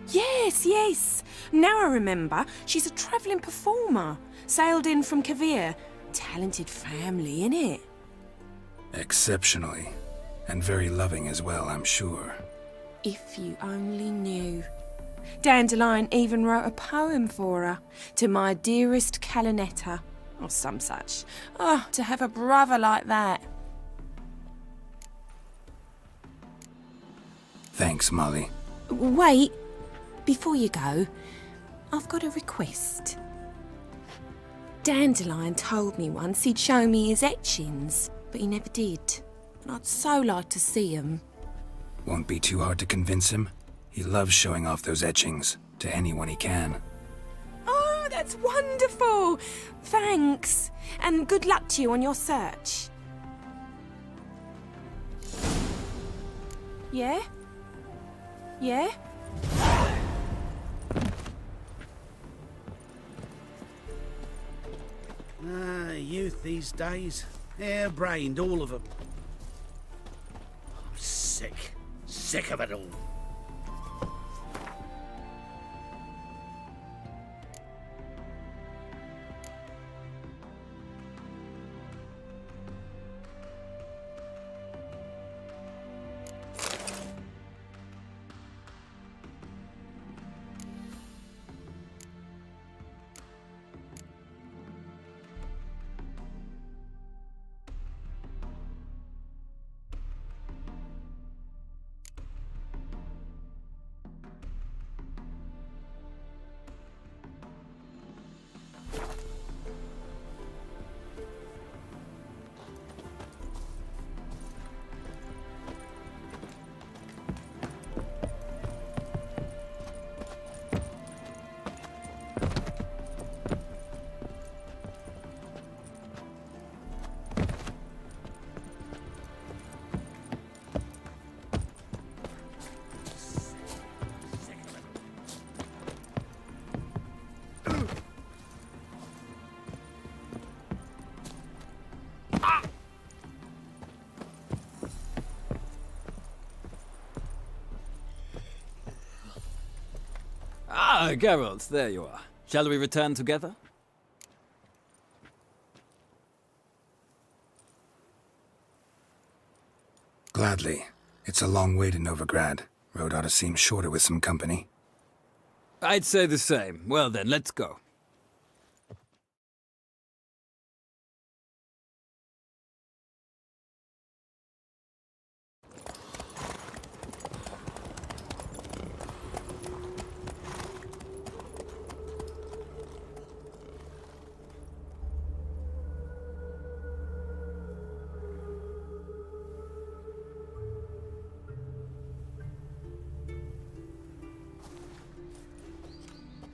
Yes, yes. Now I remember. She's a travelling performer. Sailed in from Kavir. Talented family, innit? Exceptionally. And very loving as well, I'm sure. If you only knew. Dandelion even wrote a poem for her. To my dearest Calinetta. Or some such. Oh, to have a brother like that. Thanks, Molly. Wait. Before you go, I've got a request. Dandelion told me once he'd show me his etchings, but he never did. And I'd so like to see them. Won't be too hard to convince him. He loves showing off those etchings to anyone he can. Oh, that's wonderful! Thanks. And good luck to you on your search. Yeah? Yeah? Youth these days. Hair-brained, all of them. I'm sick. Sick of it all. Ah, Geralt, there you are. Shall we return together? Gladly. It's a long way to Novigrad. Road ought to seem shorter with some company. I'd say the same. Well then, let's go.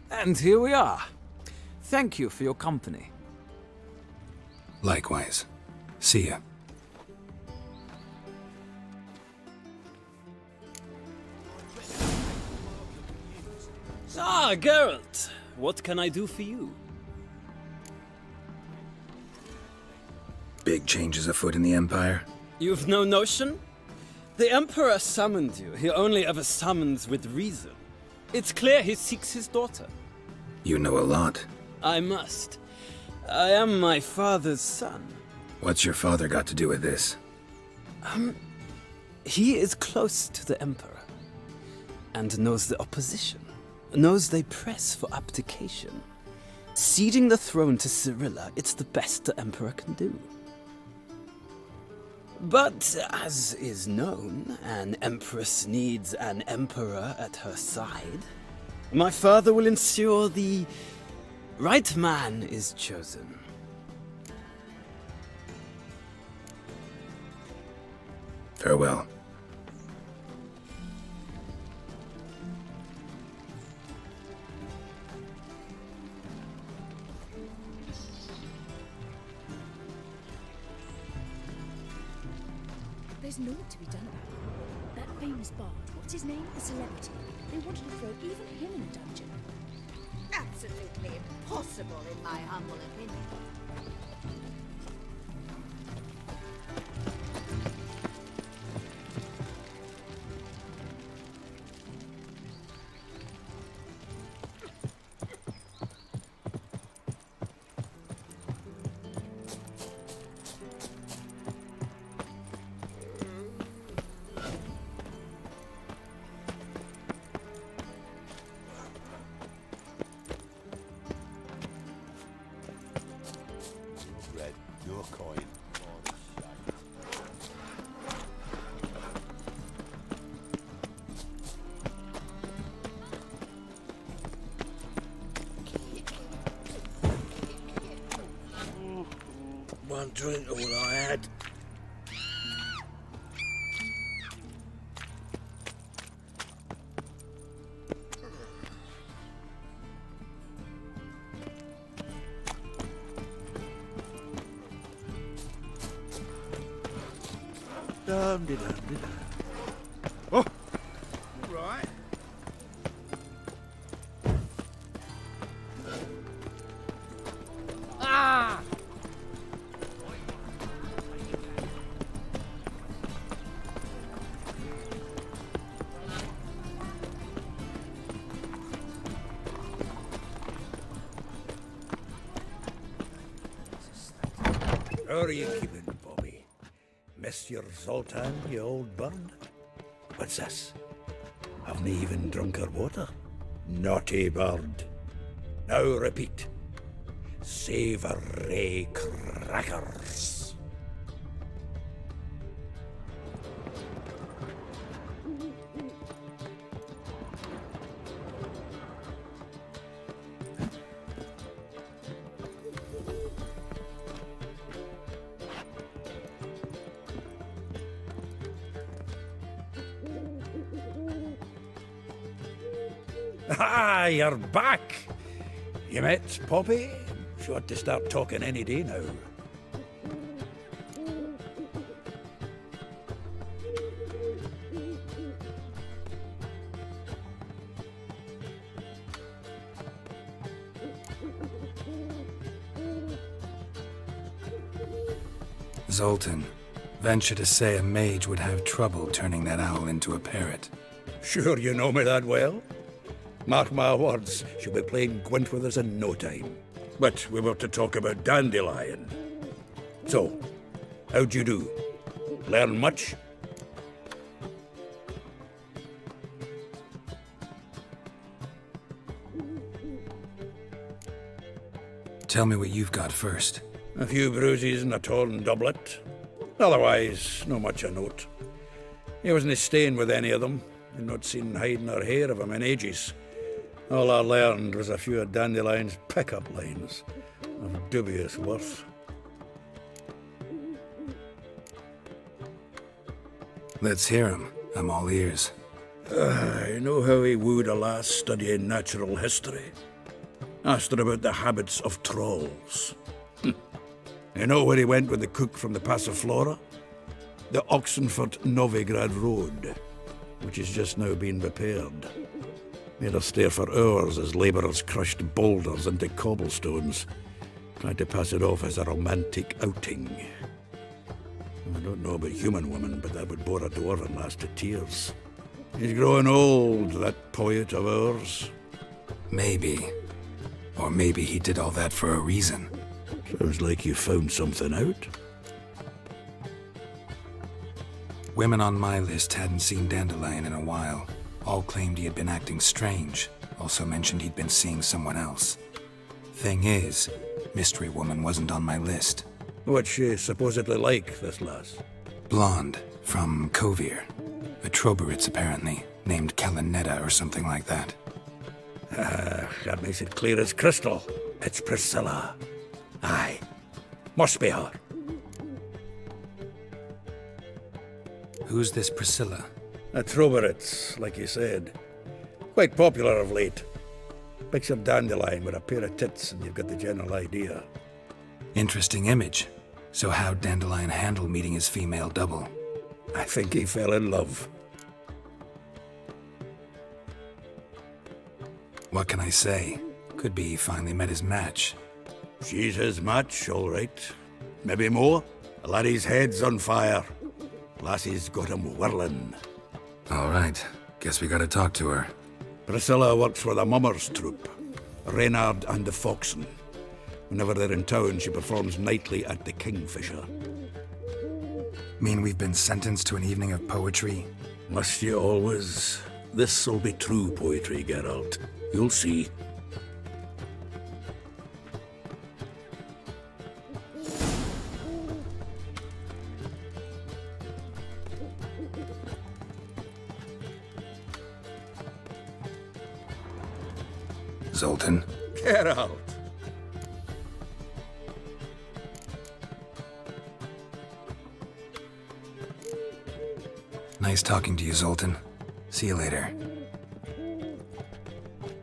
And here we are. Thank you for your company. Likewise. See ya. Ah, Geralt. What can I do for you? Big changes afoot in the Empire? You've no notion? The Emperor summoned you. He only ever summons with reason. It's clear he seeks his daughter. You know a lot. I must. I am my father's son. What's your father got to do with this? He is close to the Emperor. And knows the opposition. Knows they press for abdication. Ceding the throne to Cyrilla, it's the best the Emperor can do. But, as is known, an Empress needs an Emperor at her side. My father will ensure the right man is chosen. Farewell. There's naught to be done about it. That famous bard, what's his name? The celebrity. They wanted to throw even him in a dungeon. Absolutely impossible, in my humble opinion. Your coin. One drink all I had. Oh! Right. Ah! How are you keeping, Bobby? Miss your Zoltan, you old bird? What's this? Haven't even drunk her water? Naughty bird. Now repeat. Savoury crackers. Ah, you're back! You met Poppy? She ought to start talking any day now. Zoltan. Venture to say a mage would have trouble turning that owl into a parrot. Sure you know me that well? Mark my words, she'll be playing Gwent with us in no time. But we were to talk about Dandelion. So, how'd you do? Learn much? Tell me what you've got first. A few bruises and a torn doublet. Otherwise, no much a note. He wasn't staying with any of them. I'd not seen hide nor hair of him in ages. All I learned was a few of Dandelion's pick-up lines of dubious worth. Let's hear him. I'm all ears. I know how he wooed a lass studying natural history. Asked her about the habits of trolls. You know where he went with the cook from the Passiflora? The Oxenford Novigrad Road, which is just now being repaired. Made her stare for hours as labourers crushed boulders into cobblestones, trying to pass it off as a romantic outing. I don't know about human women, but that would bore a dwarven lass to tears. He's growing old, that poet of ours. Maybe. Or maybe he did all that for a reason. Sounds like you found something out. Women on my list hadn't seen Dandelion in a while. All claimed he had been acting strange. Also mentioned he'd been seeing someone else. Thing is, Mystery Woman wasn't on my list. What's she supposedly like, this lass? Blonde, from Kovir. A Troberitz, apparently, named Kellanetta or something like that. That makes it clear as crystal. It's Priscilla. Aye. Must be her. Who's this Priscilla? A Troberitz, like you said. Quite popular of late. Picture Dandelion with a pair of tits and you've got the general idea. Interesting image. So how'd Dandelion handle meeting his female double? I think he fell in love. What can I say? Could be he finally met his match. She's his match, all right. Maybe more. The laddie's head's on fire. Lassie's got him whirling. All right. Guess we gotta talk to her. Priscilla works for the Mummers troupe. Reynard and the Foxen. Whenever they're in town, she performs nightly at the Kingfisher. Mean we've been sentenced to an evening of poetry? Must you always? This'll be true poetry, Geralt. You'll see. Zoltan? Geralt! Nice talking to you, Zoltan. See you later.